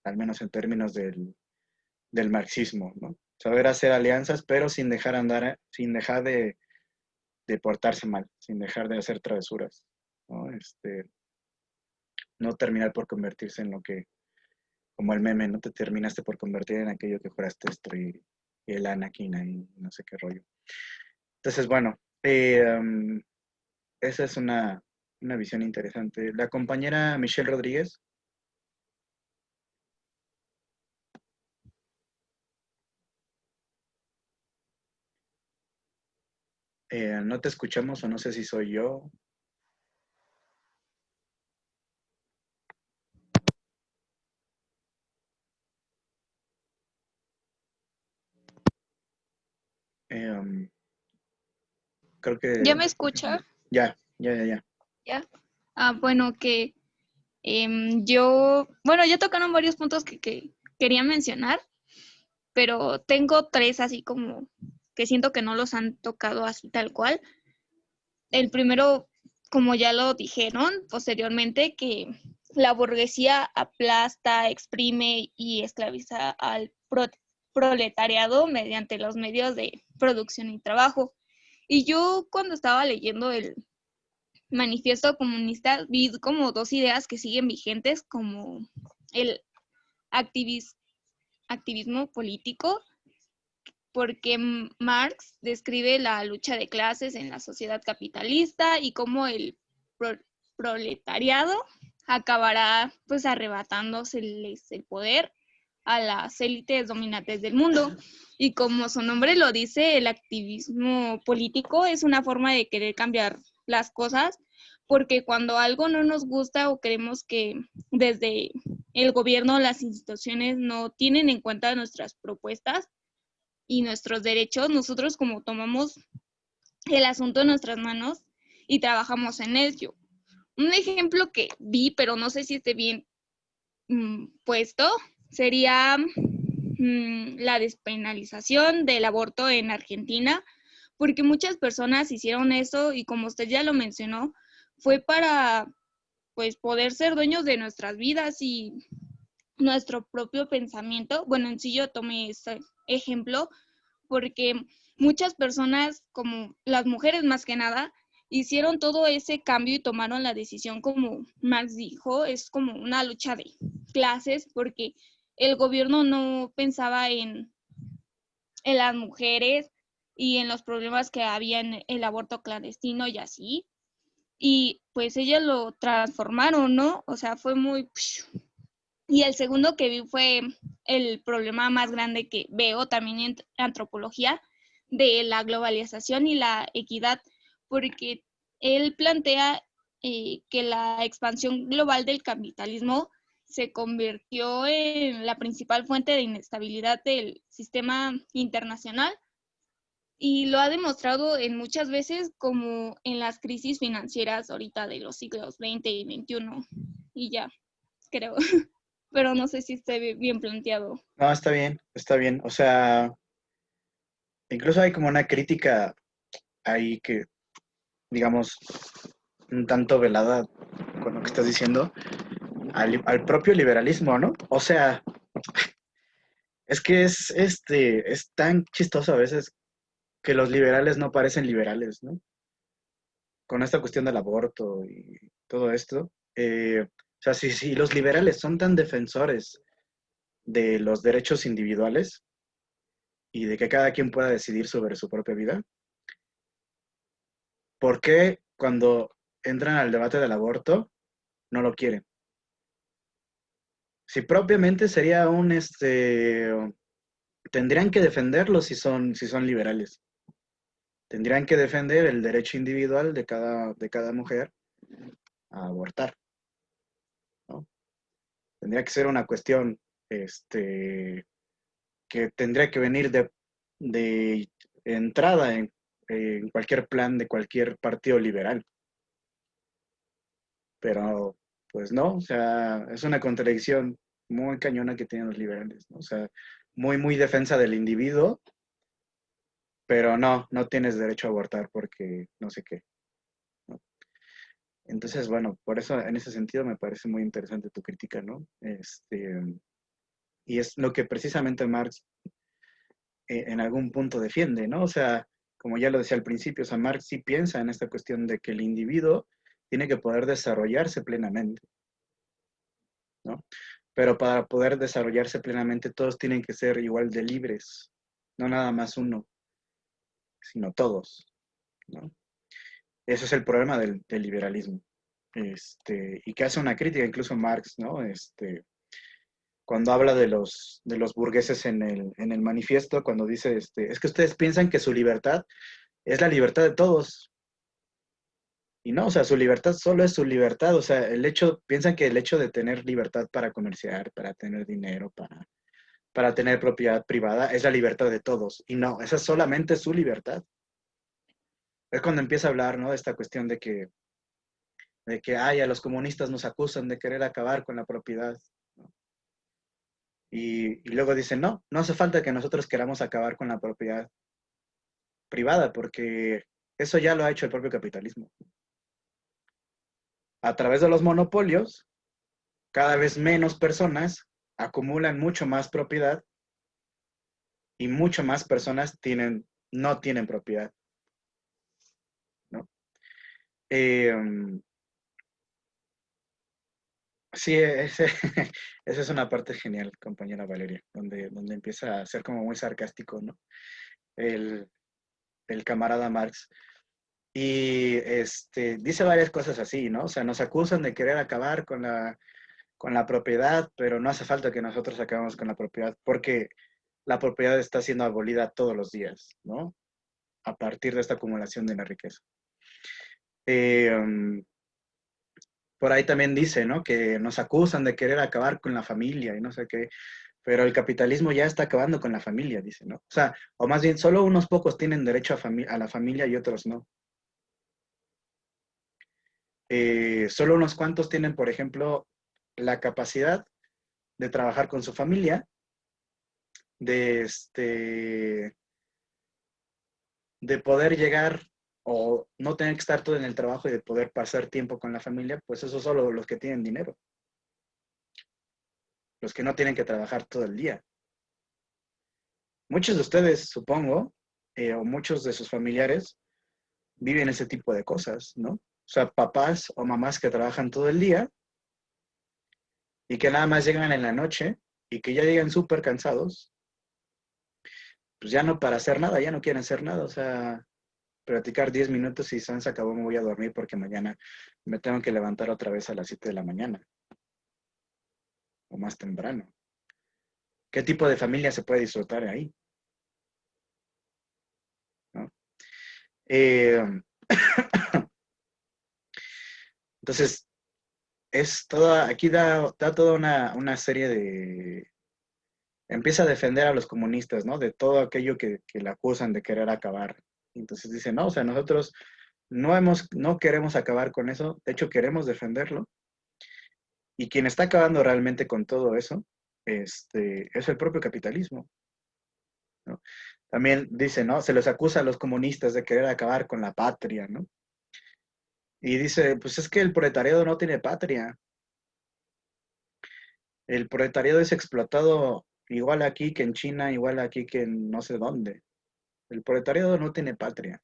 al menos en términos del marxismo, ¿no? Saber hacer alianzas, pero sin dejar de portarse mal, sin dejar de hacer travesuras, ¿no? No terminar por convertirse en lo que, como el meme, no te terminaste por convertir en aquello que juraste destruir, y el Anakin y no sé qué rollo. Entonces, bueno, esa es una visión interesante. La compañera Michelle Rodríguez. No te escuchamos o no sé si soy yo. creo que... ¿Ya me escucha? Ya. ¿Ya? Bueno, que ya tocaron varios puntos que quería mencionar, pero tengo 3 así como que siento que no los han tocado así tal cual. El primero, como ya lo dijeron posteriormente, que la burguesía aplasta, exprime y esclaviza al proletariado mediante los medios de producción y trabajo. Y yo cuando estaba leyendo el manifiesto comunista vi como 2 ideas que siguen vigentes, como el activismo político, porque Marx describe la lucha de clases en la sociedad capitalista y cómo el proletariado acabará pues arrebatándoseles el poder a las élites dominantes del mundo. Y como su nombre lo dice, el activismo político es una forma de querer cambiar las cosas, porque cuando algo no nos gusta o creemos que desde el gobierno o las instituciones no tienen en cuenta nuestras propuestas y nuestros derechos, nosotros como tomamos el asunto en nuestras manos y trabajamos en ello. Un ejemplo que vi, pero no sé si esté bien puesto, sería la despenalización del aborto en Argentina, porque muchas personas hicieron eso y como usted ya lo mencionó, fue para pues poder ser dueños de nuestras vidas y nuestro propio pensamiento. Bueno, en sí yo tomé ese ejemplo porque muchas personas, como las mujeres más que nada, hicieron todo ese cambio y tomaron la decisión, como Marx dijo, es como una lucha de clases, porque el gobierno no pensaba en las mujeres y en los problemas que había en el aborto clandestino y así. Y pues ellas lo transformaron, ¿no? O sea, fue muy... Y el segundo que vi fue el problema más grande que veo también en antropología de la globalización y la equidad, porque él plantea que la expansión global del capitalismo se convirtió en la principal fuente de inestabilidad del sistema internacional y lo ha demostrado en muchas veces, como en las crisis financieras ahorita de los siglos XX y XXI. Y ya, creo. Pero no sé si esté bien planteado. No, está bien. O sea, incluso hay como una crítica ahí que, digamos, un tanto velada con lo que estás diciendo, al propio liberalismo, ¿no? O sea, es que es tan chistoso a veces que los liberales no parecen liberales, ¿no? Con esta cuestión del aborto y todo esto. O sea, si los liberales son tan defensores de los derechos individuales y de que cada quien pueda decidir sobre su propia vida, ¿por qué cuando entran al debate del aborto no lo quieren? Si propiamente sería tendrían que defenderlo si son liberales. Tendrían que defender el derecho individual de cada mujer a abortar, ¿no? Tendría que ser una cuestión, que tendría que venir de entrada en cualquier plan de cualquier partido liberal. Pero, pues no, o sea, es una contradicción muy cañona que tienen los liberales, ¿no? O sea, muy defensa del individuo, pero no tienes derecho a abortar porque no sé qué, ¿no? Entonces, bueno, por eso en ese sentido me parece muy interesante tu crítica, ¿no? Y es lo que precisamente Marx en algún punto defiende, ¿no? O sea, como ya lo decía al principio, o sea, Marx sí piensa en esta cuestión de que el individuo tiene que poder desarrollarse plenamente, ¿no? Pero para poder desarrollarse plenamente todos tienen que ser igual de libres, no nada más uno, sino todos, ¿no? Ese es el problema del liberalismo. Y que hace una crítica incluso Marx, ¿no? Cuando habla de los burgueses en el manifiesto, cuando dice, es que ustedes piensan que su libertad es la libertad de todos. Y no, o sea, su libertad solo es su libertad. O sea, piensan que el hecho de tener libertad para comerciar, para tener dinero, para tener propiedad privada, es la libertad de todos. Y no, esa es solamente su libertad. es cuando empieza a hablar, ¿no? De esta cuestión de que ay, a los comunistas nos acusan de querer acabar con la propiedad, ¿no? Y luego dicen, no, no hace falta que nosotros queramos acabar con la propiedad privada, porque eso ya lo ha hecho el propio capitalismo. A través de los monopolios, cada vez menos personas acumulan mucho más propiedad y mucho más personas no tienen propiedad, ¿no? Sí, esa es una parte genial, compañera Valeria, donde empieza a ser como muy sarcástico, ¿no? El camarada Marx. Y dice varias cosas así, ¿no? O sea, nos acusan de querer acabar con la propiedad, pero no hace falta que nosotros acabemos con la propiedad, porque la propiedad está siendo abolida todos los días, ¿no? A partir de esta acumulación de la riqueza. Por ahí también dice, ¿no? Que nos acusan de querer acabar con la familia y no sé qué, pero el capitalismo ya está acabando con la familia, dice, ¿no? O sea, o más bien, solo unos pocos tienen derecho a la familia y otros no. Solo unos cuantos tienen, por ejemplo, la capacidad de trabajar con su familia, de poder llegar o no tener que estar todo en el trabajo y de poder pasar tiempo con la familia, pues esos son los que tienen dinero. Los que no tienen que trabajar todo el día. Muchos de ustedes, supongo, o muchos de sus familiares, viven ese tipo de cosas, ¿no? O sea, papás o mamás que trabajan todo el día y que nada más llegan en la noche y que ya llegan súper cansados, pues ya no para hacer nada, ya no quieren hacer nada, o sea, platicar 10 minutos y se acabó, me voy a dormir porque mañana me tengo que levantar otra vez a las 7 de la mañana o más temprano. ¿Qué tipo de familia se puede disfrutar ahí? ¿No? Entonces, aquí da toda una serie de... Empieza a defender a los comunistas, ¿no? De todo aquello que le acusan de querer acabar. Entonces dice, no, o sea, nosotros no queremos acabar con eso, de hecho queremos defenderlo. Y quien está acabando realmente con todo eso es el propio capitalismo, ¿no? También dice, ¿no? Se les acusa a los comunistas de querer acabar con la patria, ¿no? Y dice, pues es que el proletariado no tiene patria. El proletariado es explotado igual aquí que en China, igual aquí que en no sé dónde. El proletariado no tiene patria.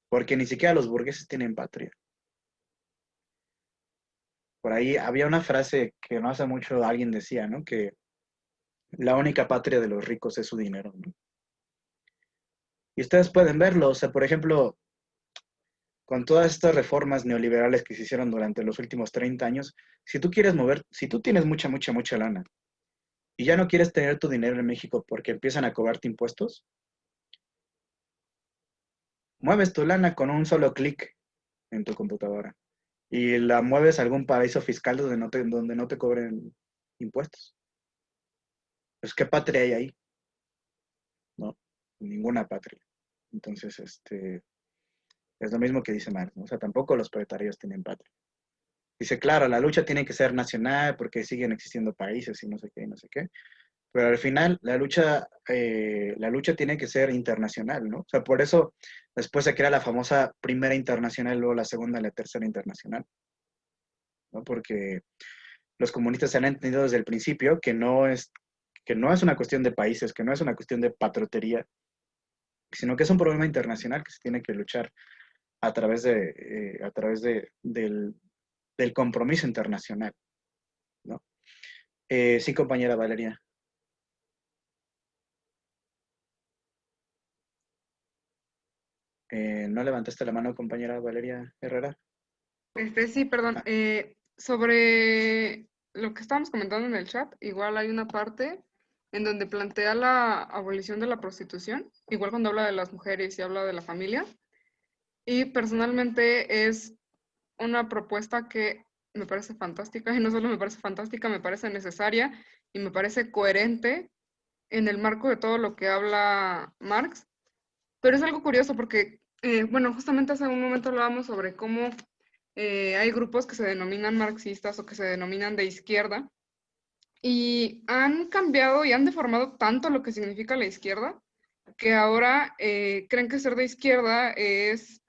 Porque ni siquiera los burgueses tienen patria. Por ahí había una frase que no hace mucho alguien decía, ¿no? Que la única patria de los ricos es su dinero, ¿no? Y ustedes pueden verlo, o sea, por ejemplo, con todas estas reformas neoliberales que se hicieron durante los últimos 30 años, si tú tienes mucha, mucha, mucha lana y ya no quieres tener tu dinero en México porque empiezan a cobrarte impuestos, mueves tu lana con un solo clic en tu computadora y la mueves a algún paraíso fiscal donde no te cobren impuestos. Pues, ¿qué patria hay ahí? ¿No? Ninguna patria. Entonces, es lo mismo que dice Marx, ¿no? O sea, tampoco los proletarios tienen patria. Dice, claro, la lucha tiene que ser nacional porque siguen existiendo países y no sé qué, y no sé qué. Pero al final la lucha tiene que ser internacional, ¿no? O sea, por eso después se crea la famosa primera internacional, luego la segunda y la tercera internacional, ¿no? Porque los comunistas han entendido desde el principio que no es una cuestión de países, que no es una cuestión de patriotería, sino que es un problema internacional que se tiene que luchar a través del compromiso internacional, ¿no? Sí, compañera Valeria. ¿No levantaste la mano, compañera Valeria Herrera? Sí, perdón. Ah, Sobre lo que estábamos comentando en el chat, igual hay una parte en donde plantea la abolición de la prostitución, igual cuando habla de las mujeres y habla de la familia. Y personalmente es una propuesta que me parece fantástica, y no solo me parece fantástica, me parece necesaria y me parece coherente en el marco de todo lo que habla Marx, Pero es algo curioso porque, bueno, justamente hace un momento hablábamos sobre cómo hay grupos que se denominan marxistas o que se denominan de izquierda y han cambiado y han deformado tanto lo que significa la izquierda que ahora creen que ser de izquierda es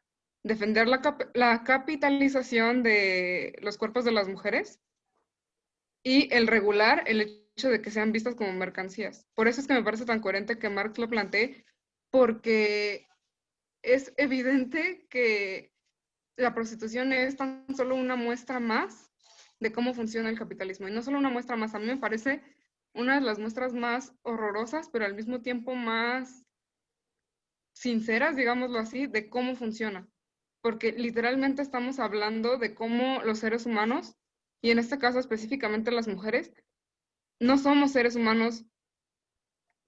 defender la capitalización de los cuerpos de las mujeres y el regular el hecho de que sean vistas como mercancías. Por eso es que me parece tan coherente que Marx lo plantee, porque es evidente que la prostitución es tan solo una muestra más de cómo funciona el capitalismo. Y no solo una muestra más, a mí me parece una de las muestras más horrorosas, pero al mismo tiempo más sinceras, digámoslo así, de cómo funciona. Porque literalmente estamos hablando de cómo los seres humanos, y en este caso específicamente las mujeres, no somos seres humanos,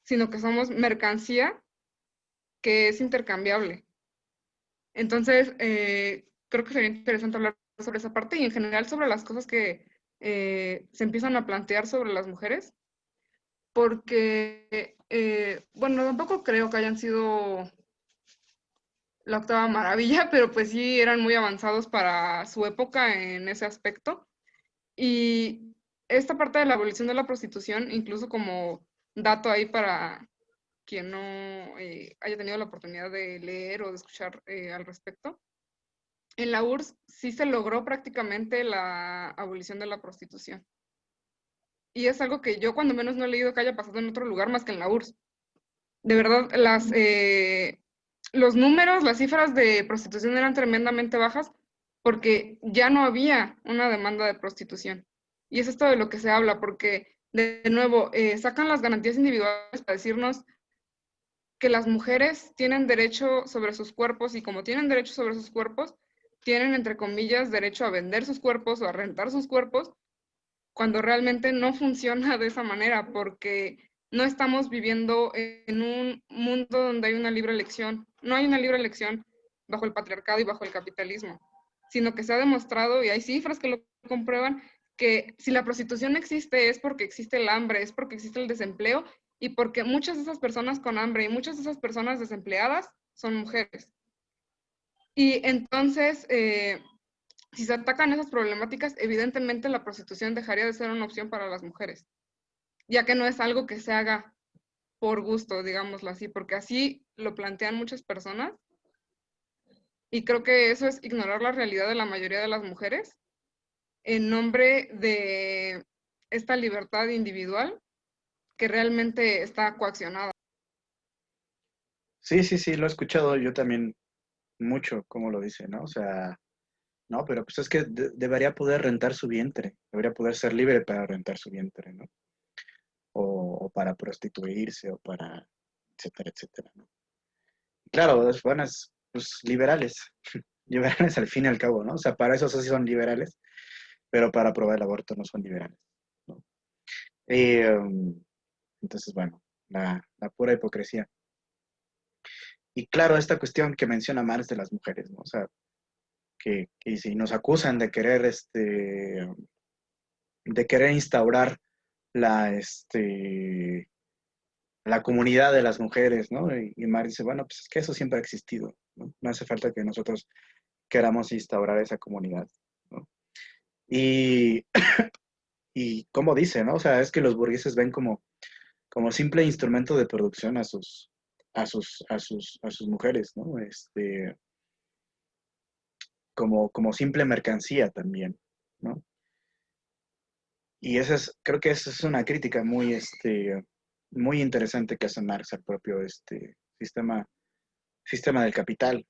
sino que somos mercancía que es intercambiable. Entonces, creo que sería interesante hablar sobre esa parte y en general sobre las cosas que se empiezan a plantear sobre las mujeres, porque, bueno, tampoco creo que hayan sido la octava maravilla, pero pues sí eran muy avanzados para su época en ese aspecto. Y esta parte de la abolición de la prostitución, incluso como dato ahí para quien no haya tenido la oportunidad de leer o de escuchar al respecto, en la URSS sí se logró prácticamente la abolición de la prostitución. Y es algo que yo cuando menos no he leído que haya pasado en otro lugar más que en la URSS. De verdad, los números, las cifras de prostitución eran tremendamente bajas porque ya no había una demanda de prostitución. Y es esto de lo que se habla, porque de nuevo sacan las garantías individuales para decirnos que las mujeres tienen derecho sobre sus cuerpos y como tienen derecho sobre sus cuerpos, tienen, entre comillas, derecho a vender sus cuerpos o a rentar sus cuerpos, cuando realmente no funciona de esa manera, porque no estamos viviendo en un mundo donde hay una libre elección. No hay una libre elección bajo el patriarcado y bajo el capitalismo, sino que se ha demostrado, y hay cifras que lo comprueban, que si la prostitución existe es porque existe el hambre, es porque existe el desempleo y porque muchas de esas personas con hambre y muchas de esas personas desempleadas son mujeres. Y entonces, si se atacan esas problemáticas, evidentemente la prostitución dejaría de ser una opción para las mujeres, ya que no es algo que se haga por gusto, digámoslo así, porque así lo plantean muchas personas. Y creo que eso es ignorar la realidad de la mayoría de las mujeres en nombre de esta libertad individual que realmente está coaccionada. Sí, sí, sí, lo he escuchado yo también mucho, como lo dice, ¿no? O sea, no, pero pues es que debería poder rentar su vientre, debería poder ser libre para rentar su vientre, ¿no? O para prostituirse, o para, etcétera, etcétera, ¿no? Claro, las buenas, pues liberales, liberales al fin y al cabo, ¿no? O sea, para eso sí son liberales, pero para aprobar el aborto no son liberales, ¿no? Y, entonces, bueno, la pura hipocresía. Y claro, esta cuestión que menciona Marx de las mujeres, ¿no? O sea, que si nos acusan de querer instaurar la, la comunidad de las mujeres, ¿no? Y Marx dice, bueno, pues es que eso siempre ha existido, ¿no? No hace falta que nosotros queramos instaurar esa comunidad, ¿no? Y, y como dice, ¿no? O sea, es que los burgueses ven como simple instrumento de producción a sus mujeres, ¿no? Como simple mercancía también, ¿no? Y creo que esa es una crítica muy interesante que hace Marx al propio sistema del capital,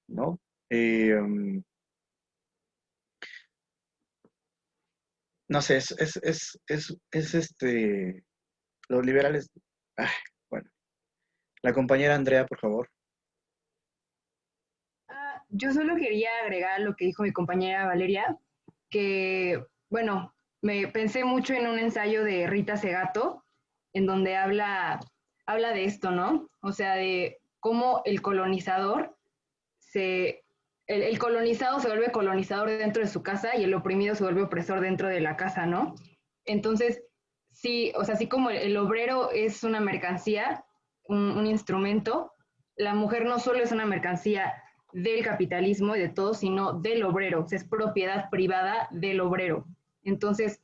¿no? No sé, los liberales, ay, bueno, la compañera Andrea, por favor. Yo solo quería agregar lo que dijo mi compañera Valeria, que, bueno, me pensé mucho en un ensayo de Rita Segato, en donde habla de esto, ¿no? O sea, de cómo el colonizador el colonizado se vuelve colonizador dentro de su casa y el oprimido se vuelve opresor dentro de la casa, ¿no? Entonces, sí, o sea, así como el obrero es una mercancía, un instrumento, la mujer no solo es una mercancía del capitalismo y de todo, sino del obrero, o sea, es propiedad privada del obrero. Entonces,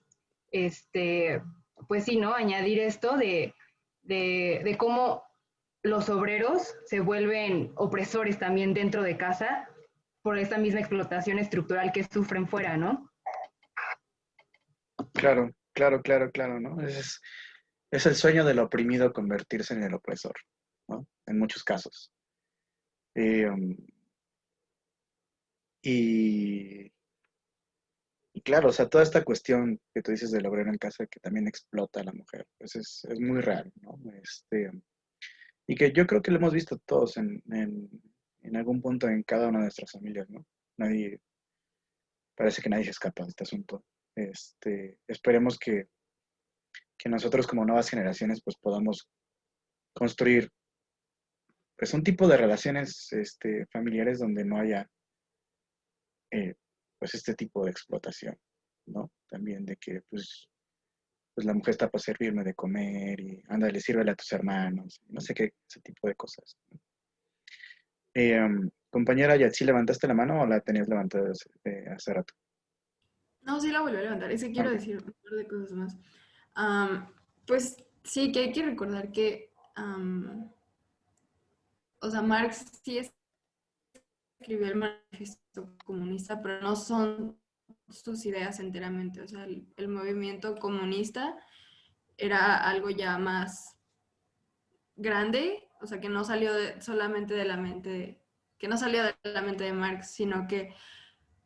pues sí, ¿no? Añadir esto de cómo los obreros se vuelven opresores también dentro de casa por esta misma explotación estructural que sufren fuera, ¿no? Claro, claro, claro, claro, ¿no? Es el sueño del oprimido convertirse en el opresor, ¿no? En muchos casos. Eh, um, y, y claro, o sea, toda esta cuestión que tú dices del obrero en casa que también explota a la mujer, pues es muy real, ¿no? Y que yo creo que lo hemos visto todos en algún punto en cada una de nuestras familias, ¿no? Parece que nadie se escapa de este asunto. Esperemos que nosotros como nuevas generaciones pues podamos construir pues un tipo de relaciones familiares donde no haya eh, pues este tipo de explotación, ¿no? También de que pues la mujer está para servirme de comer y ándale, sírvele a tus hermanos, no sé qué, ese tipo de cosas, ¿no? Compañera, ¿Yatsi, levantaste la mano o la tenías levantada hace rato? No, sí la volví a levantar. Es que Ah, quiero ok. decir un par de cosas más. Pues sí, que hay que recordar que, o sea, Marx sí escribió el manifiesto comunista, pero no son sus ideas enteramente. O sea, el movimiento comunista era algo ya más grande, o sea, que no salió solamente de la mente, que no salió de la mente de Marx, sino que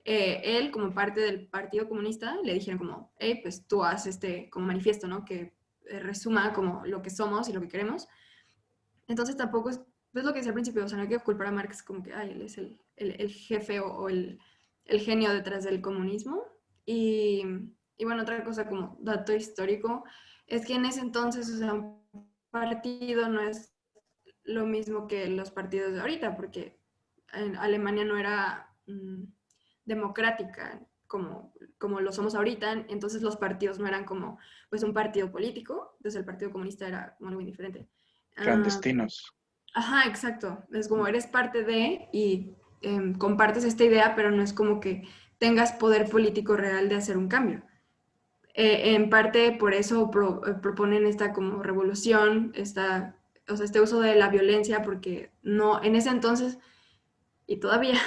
él, como parte del Partido Comunista, le dijeron como, hey, pues tú haz como manifiesto, ¿no? Que resuma como lo que somos y lo que queremos. Entonces tampoco es lo que decía al principio, o sea, no hay que culpar a Marx como que, ay, él es el jefe o el genio detrás del comunismo. Y, y bueno, otra cosa como dato histórico, es que en ese entonces, o sea, un partido no es lo mismo que los partidos de ahorita, porque en Alemania no era democrática como lo somos ahorita, entonces los partidos no eran como pues un partido político, entonces el Partido Comunista era como algo muy diferente. Clandestinos. Ajá, exacto, es como eres parte de y compartes esta idea, pero no es como que tengas poder político real de hacer un cambio. En parte por eso proponen esta como revolución, o sea, este uso de la violencia, porque no, en ese entonces y todavía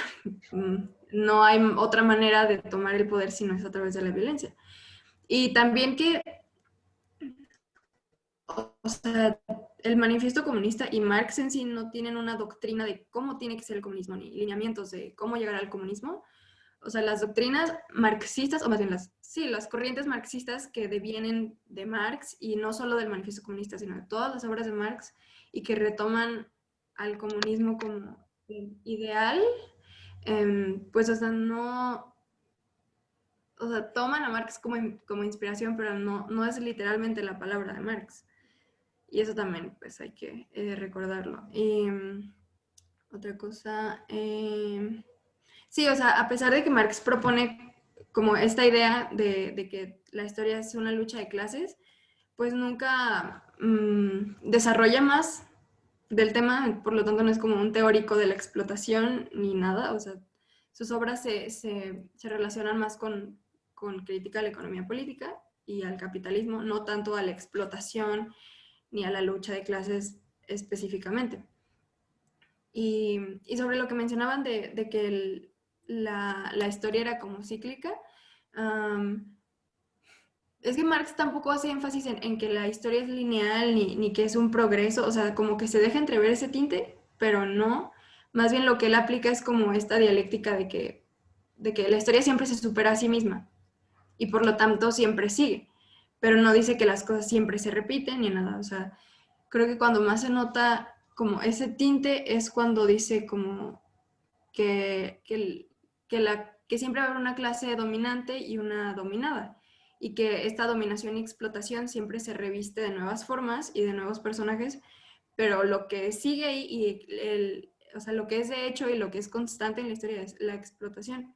no hay otra manera de tomar el poder si no es a través de la violencia. Y también que, o sea, el manifiesto comunista y Marx en sí no tienen una doctrina de cómo tiene que ser el comunismo, ni lineamientos de cómo llegar al comunismo. O sea, las doctrinas marxistas, o más bien las corrientes marxistas que devienen de Marx y no solo del manifiesto comunista, sino de todas las obras de Marx y que retoman al comunismo como ideal, pues, o sea, no, o sea, toman a Marx como inspiración, pero no es literalmente la palabra de Marx. Y eso también, pues, hay que recordarlo. Y otra cosa, sí, o sea, a pesar de que Marx propone como esta idea de que la historia es una lucha de clases, pues nunca desarrolla más del tema, por lo tanto no es como un teórico de la explotación ni nada, o sea, sus obras se relacionan más con crítica a la economía política y al capitalismo, no tanto a la explotación ni a la lucha de clases específicamente. Y sobre lo que mencionaban de que la historia era como cíclica, es que Marx tampoco hace énfasis en que la historia es lineal ni que es un progreso, o sea, como que se deja entrever ese tinte, pero no. Más bien lo que él aplica es como esta dialéctica de que la historia siempre se supera a sí misma y por lo tanto siempre sigue, pero no dice que las cosas siempre se repiten ni nada. O sea, creo que cuando más se nota como ese tinte es cuando dice como que siempre va a haber una clase dominante y una dominada, y que esta dominación y explotación siempre se reviste de nuevas formas y de nuevos personajes, pero lo que sigue ahí o sea, lo que es de hecho y lo que es constante en la historia es la explotación.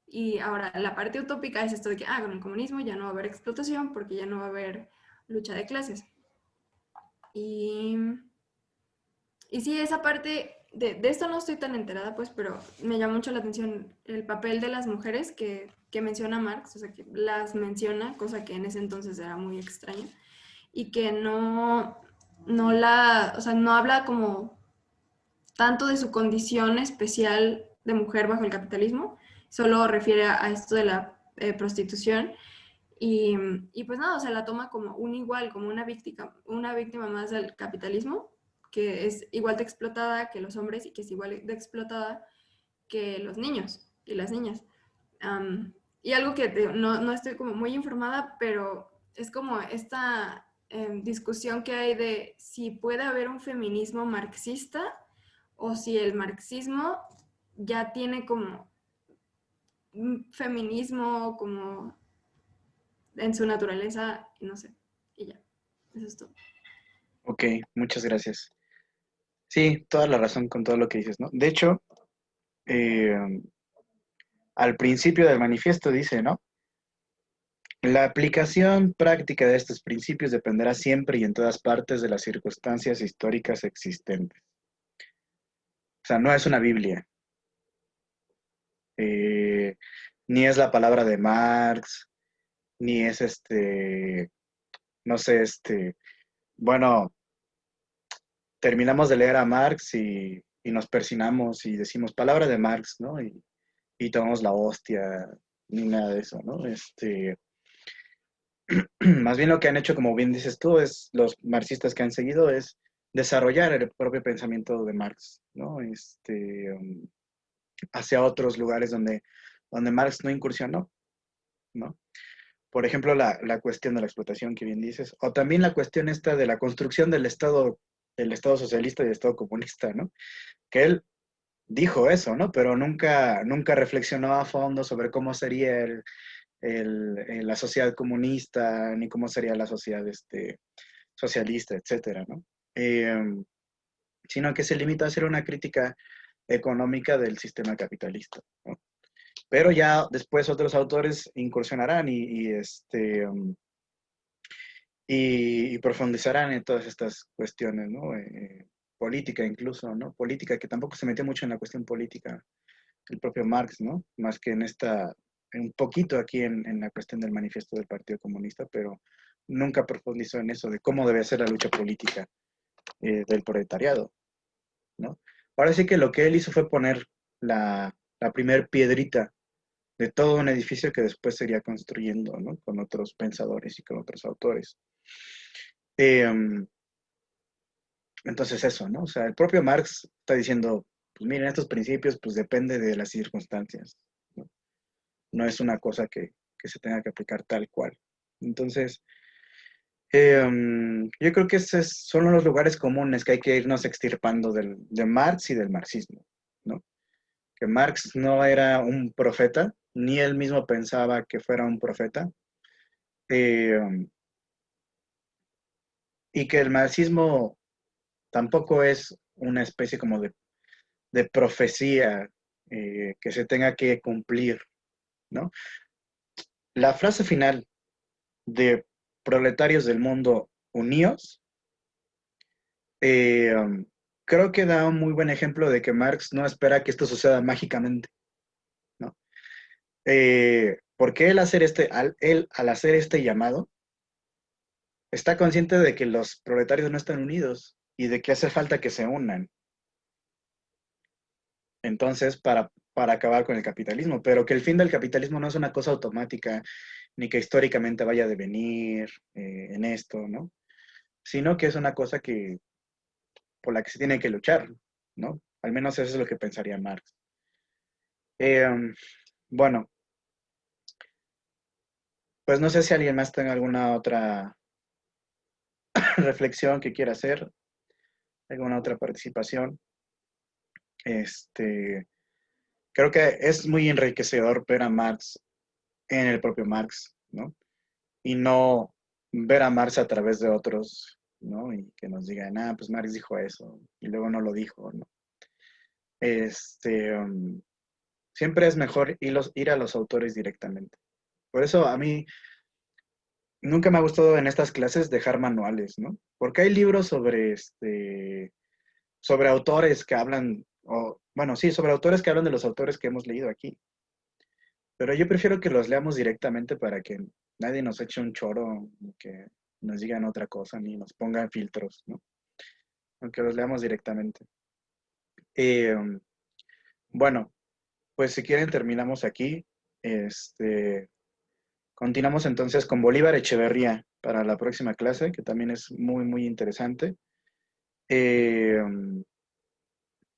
Y ahora, la parte utópica es esto de que, con el comunismo ya no va a haber explotación porque ya no va a haber lucha de clases. Y sí, esa parte de esto no estoy tan enterada, pues, pero me llama mucho la atención el papel de las mujeres que menciona Marx, o sea, que las menciona, cosa que en ese entonces era muy extraña, y que o sea, no habla como tanto de su condición especial de mujer bajo el capitalismo, solo refiere a esto de la prostitución. Y, y pues nada, o sea, la toma como un igual, como una víctima más del capitalismo, que es igual de explotada que los hombres y que es igual de explotada que los niños y las niñas. Y algo que no estoy como muy informada, pero es como esta discusión que hay de si puede haber un feminismo marxista o si el marxismo ya tiene como un feminismo como en su naturaleza, y no sé, y ya, eso es todo. Ok, muchas gracias. Sí, toda la razón con todo lo que dices, ¿no? De hecho, eh, al principio del manifiesto dice, ¿no? La aplicación práctica de estos principios dependerá siempre y en todas partes de las circunstancias históricas existentes. O sea, no es una Biblia, eh, ni es la palabra de Marx, ni es no sé, bueno, terminamos de leer a Marx y nos persinamos y decimos palabra de Marx, ¿no? Y tomamos la hostia, ni nada de eso, ¿no? Más bien lo que han hecho, como bien dices tú, es los marxistas que han seguido es desarrollar el propio pensamiento de Marx, ¿no? Hacia otros lugares donde Marx no incursionó, ¿no? Por ejemplo, la cuestión de la explotación que bien dices, o también la cuestión esta de la construcción del Estado socialista y del Estado comunista, ¿no? Que él dijo eso, ¿no? Pero nunca reflexionó a fondo sobre cómo sería la sociedad comunista, ni cómo sería la sociedad socialista, etcétera, ¿no? Sino que se limita a hacer una crítica económica del sistema capitalista, ¿no? Pero ya después otros autores incursionarán y profundizarán en todas estas cuestiones, ¿no? Política incluso, ¿no? Política, que tampoco se metió mucho en la cuestión política, el propio Marx, ¿no? Más que un poquito aquí en la cuestión del manifiesto del Partido Comunista, pero nunca profundizó en eso, de cómo debe ser la lucha política del proletariado, ¿no? Ahora sí que lo que él hizo fue poner la primer piedrita de todo un edificio que después se iría construyendo, ¿no? Con otros pensadores y con otros autores. Entonces eso, ¿no? O sea, el propio Marx está diciendo, pues miren, estos principios pues depende de las circunstancias, ¿no? No es una cosa que se tenga que aplicar tal cual. Entonces, yo creo que esos son los lugares comunes que hay que irnos extirpando de Marx y del marxismo, ¿no? Que Marx no era un profeta, ni él mismo pensaba que fuera un profeta, y que el marxismo tampoco es una especie como de profecía que se tenga que cumplir, ¿no? La frase final de Proletarios del Mundo Unidos, creo que da un muy buen ejemplo de que Marx no espera que esto suceda mágicamente, ¿no? Porque él al hacer este llamado, está consciente de que los proletarios no están unidos y de que hace falta que se unan. Entonces, para acabar con el capitalismo, pero que el fin del capitalismo no es una cosa automática, ni que históricamente vaya a devenir en esto, ¿no? Sino que es una cosa por la que se tiene que luchar, ¿no? Al menos eso es lo que pensaría Marx. Bueno, pues no sé si alguien más tenga alguna otra reflexión que quiera hacer, alguna otra participación. Creo que es muy enriquecedor ver a Marx en el propio Marx, ¿no? Y no ver a Marx a través de otros, ¿no? Y que nos digan, pues Marx dijo eso, y luego no lo dijo, ¿no? Siempre es mejor ir a los autores directamente. Por eso a mí nunca me ha gustado en estas clases dejar manuales, ¿no? Porque hay libros sobre sobre autores que hablan, bueno, sí, sobre autores que hablan de los autores que hemos leído aquí. Pero yo prefiero que los leamos directamente para que nadie nos eche un choro, que nos digan otra cosa, ni nos pongan filtros, ¿no? Aunque los leamos directamente. Bueno, pues si quieren terminamos aquí. Continuamos entonces con Bolívar Echeverría para la próxima clase, que también es muy, muy interesante.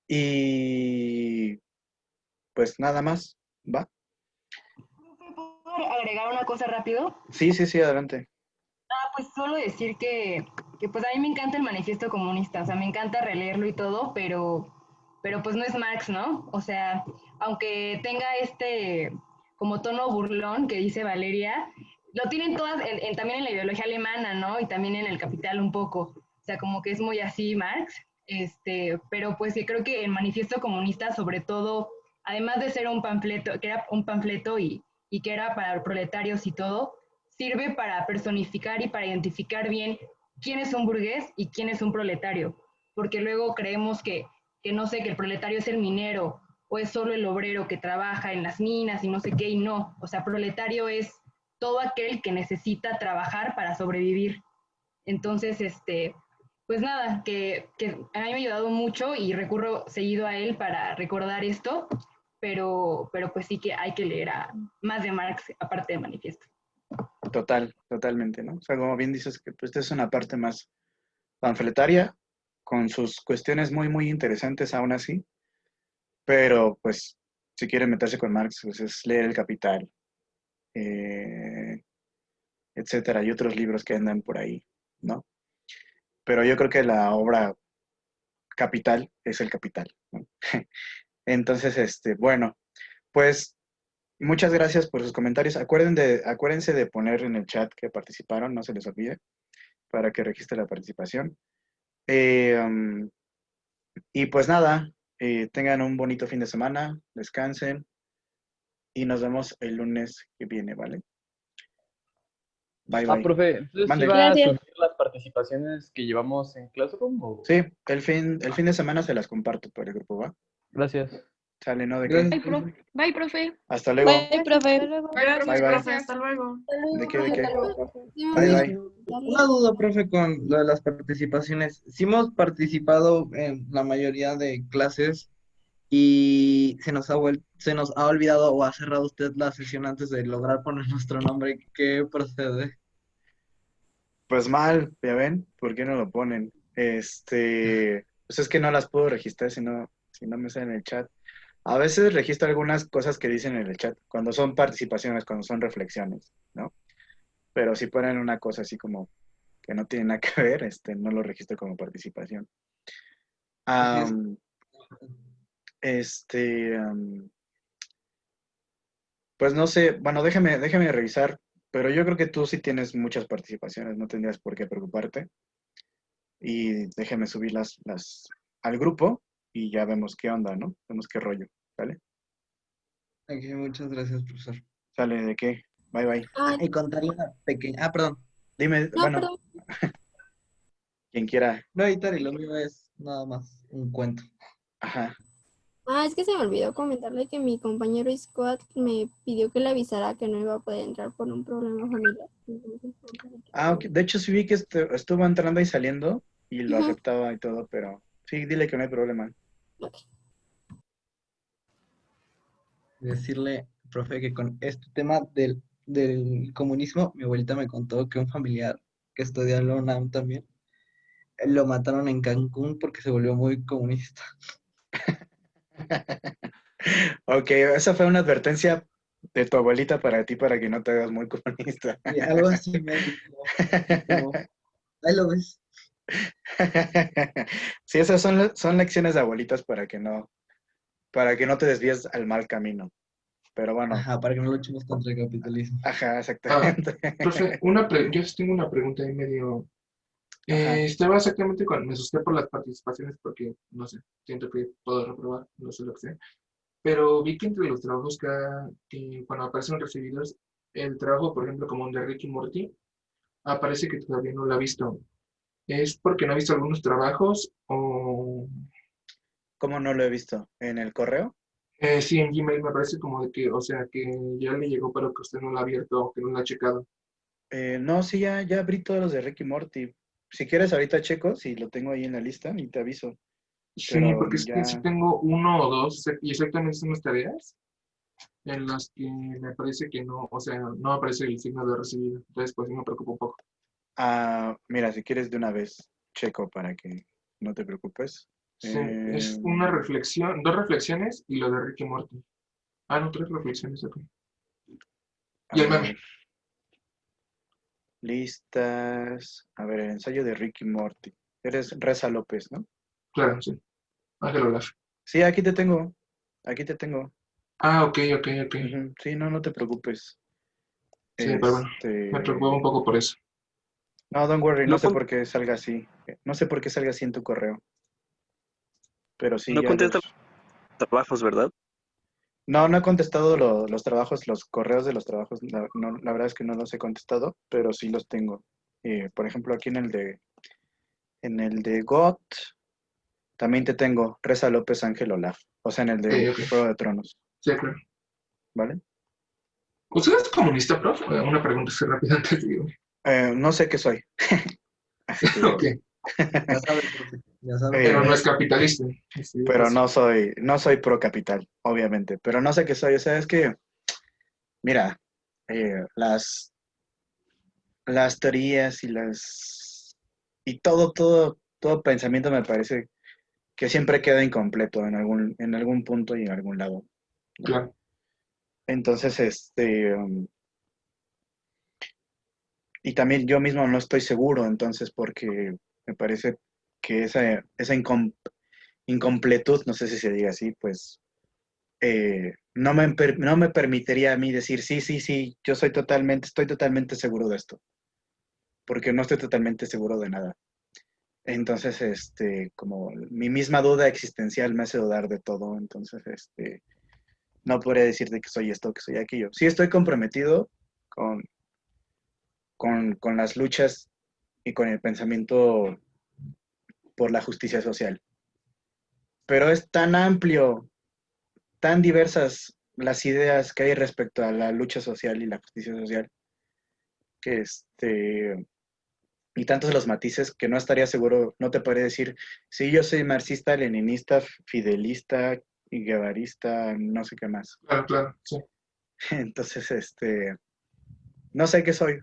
Y pues nada más, ¿va? ¿Puedo agregar una cosa rápido? Sí, adelante. Pues solo decir que pues a mí me encanta el manifiesto comunista, o sea, me encanta releerlo y todo, pero pues no es Marx, ¿no? O sea, aunque tenga este como tono burlón que dice Valeria, lo tienen todas también en la ideología alemana, ¿no? Y también en el Capital un poco, o sea, como que es muy así Marx, pero pues sí creo que el manifiesto comunista sobre todo, además de ser un panfleto, que era un panfleto y que era para proletarios y todo, sirve para personificar y para identificar bien quién es un burgués y quién es un proletario, porque luego creemos que no sé, que el proletario es el minero o es solo el obrero que trabaja en las minas y no sé qué, y no, o sea, proletario es todo aquel que necesita trabajar para sobrevivir. Entonces, pues nada, que a mí me ha ayudado mucho y recurro seguido a él para recordar esto, pero pues sí que hay que leer más de Marx aparte del manifiesto. Totalmente, ¿no? O sea, como bien dices, que pues esta es una parte más panfletaria, con sus cuestiones muy, muy interesantes aún así, pero pues si quieren meterse con Marx, pues es leer El Capital, etcétera, y otros libros que andan por ahí, ¿no? Pero yo creo que la obra capital es El Capital, ¿no? Entonces, bueno, pues muchas gracias por sus comentarios. Acuérdense de poner en el chat que participaron, no se les olvide, para que registre la participación. Y pues nada, tengan un bonito fin de semana, descansen y nos vemos el lunes que viene, ¿vale? Bye, bye. Profe, entonces Mande. ¿iba a Gracias. subir las participaciones que llevamos en Classroom o...? Sí, el fin de semana se las comparto por el grupo, ¿va? Gracias. Sale, ¿no? ¿De qué? Bye, profe. Bye, profe. Hasta luego. Bye, profe. Hasta luego. Bye, profe. Bye, bye. Gracias. Hasta luego. ¿De qué? ¿De qué? Bye, bye. Una duda, profe, con lo de las participaciones. Sí hemos participado en la mayoría de clases y se nos ha olvidado o ha cerrado usted la sesión antes de lograr poner nuestro nombre. ¿Qué procede? Pues mal, ¿ya ven? ¿Por qué no lo ponen? Pues es que no las puedo registrar si no me sale en el chat. A veces registro algunas cosas que dicen en el chat, cuando son participaciones, cuando son reflexiones, ¿no? Pero si ponen una cosa así como que no tiene nada que ver, no lo registro como participación. Pues no sé, bueno, déjame revisar, pero yo creo que tú sí tienes muchas participaciones, no tendrías por qué preocuparte. Y déjame subirlas al grupo y ya vemos qué onda, ¿no? Vemos qué rollo, ¿vale? Ok, muchas gracias, profesor. ¿Sale de qué? Bye, bye. Y contaría una pequeña... perdón. Dime, No, bueno, perdón. quien quiera. No, Itari, lo mío es nada más un cuento. Ajá. Es que se me olvidó comentarle que mi compañero Scott me pidió que le avisara que no iba a poder entrar por un problema familiar. Entonces, Ok. De hecho sí vi que estuvo entrando y saliendo y lo Ujú. aceptaba y todo, pero sí, dile que no hay problema. Ok. Decirle, profe, que con este tema del comunismo, mi abuelita me contó que un familiar que estudió en la UNAM también, lo mataron en Cancún porque se volvió muy comunista. Ok, esa fue una advertencia de tu abuelita para ti, para que no te hagas muy comunista. Y algo así me dijo. Como, ahí lo ves. Sí, esas son lecciones de abuelitas para que no te desvíes al mal camino. Pero bueno. Ajá, para que no luchemos contra el capitalismo. Ajá, exactamente. Profe, yo sí tengo una pregunta ahí medio... Ajá. estaba exactamente me asusté por las participaciones porque, no sé, siento que puedo reprobar, no sé lo que sea. Pero vi que entre los trabajos que cuando aparecen recibidos, el trabajo, por ejemplo, como el de Ricky Morty, aparece que todavía no lo ha visto. ¿Es porque no ha visto algunos trabajos o...? ¿Cómo no lo he visto? ¿En el correo? Sí, en Gmail me parece como de que, o sea, que ya le llegó, pero que usted no lo ha abierto o que no lo ha checado. No, sí, ya abrí todos los de Rick y Morty. Si quieres, ahorita checo, si lo tengo ahí en la lista y te aviso. Sí, Pero porque es que sí ya, tengo uno o dos, y exactamente son las tareas en las que me parece que no, o sea, no aparece el signo de recibido. Entonces, pues sí me preocupa un poco. mira, si quieres de una vez, checo para que no te preocupes. Sí, es una reflexión, dos reflexiones y lo de Ricky Morty. Ah, no, tres reflexiones, ok. A Y el ver, meme, listas. A ver, el ensayo de Rick y Morty. Eres Reza López, ¿no? claro, sí. Ángel Olaf. Sí, aquí te tengo. Aquí te tengo. Ah, ok, ok, ok. Ujú, sí, no te preocupes. Sí, pero bueno, me preocupa un poco por eso. No, don't worry, no No, sé por qué salga así. No sé por qué salga así en tu correo. Pero sí, no ya contesta los... trabajos, ¿verdad? No he contestado los trabajos, los correos de los trabajos. La verdad es que no los he contestado, pero sí los tengo. Por ejemplo, aquí en el de GOT, también te tengo Reza López Ángel Olaf. O sea, en el Ok, de ok. Juego de Tronos, Sí, claro. ¿vale? ¿Usted es comunista, prof? Una pregunta así rápida antes de irme. No sé qué soy. Así te digo. Ok, Ya sabe, profe, ya sabe. pero no Eh, es capitalista. Sí, pero pues, no soy pro capital, obviamente. Pero no sé qué soy. O sea, es que, mira, las teorías y todo pensamiento me parece que siempre queda incompleto en algún punto y en algún lado, ¿no? claro. Entonces, y también yo mismo no estoy seguro, entonces, porque me parece que esa incompletud, no sé si se diga así, pues no me permitiría a mí decir, sí, estoy totalmente seguro de esto, porque no estoy totalmente seguro de nada. Entonces, como mi misma duda existencial me hace dudar de todo, entonces, no podría decirte que soy esto, que soy aquello. Sí estoy comprometido con, con las luchas y con el pensamiento por la justicia social, pero es tan amplio, tan diversas las ideas que hay respecto a la lucha social y la justicia social, que y tantos los matices que no estaría seguro, no te podría decir, sí, yo soy marxista, leninista, fidelista y guevarista, no sé qué más. Claro, claro, sí. Entonces, no sé qué soy,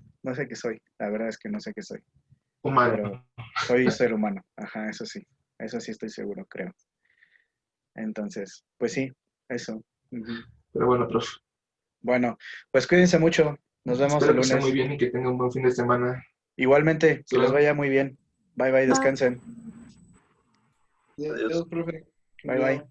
la verdad es que no sé qué soy, Humano. pero soy ser humano, ajá, eso sí estoy seguro, creo. Entonces, pues sí, eso. Ujú. Pero bueno, prof. Bueno, pues cuídense mucho, nos vemos Espero el que esté muy lunes. bien y que tenga un buen fin de semana. Igualmente, que les Saludos. vaya muy bien. Bye, bye, Va. descansen. Adiós, profe. Bye, bye.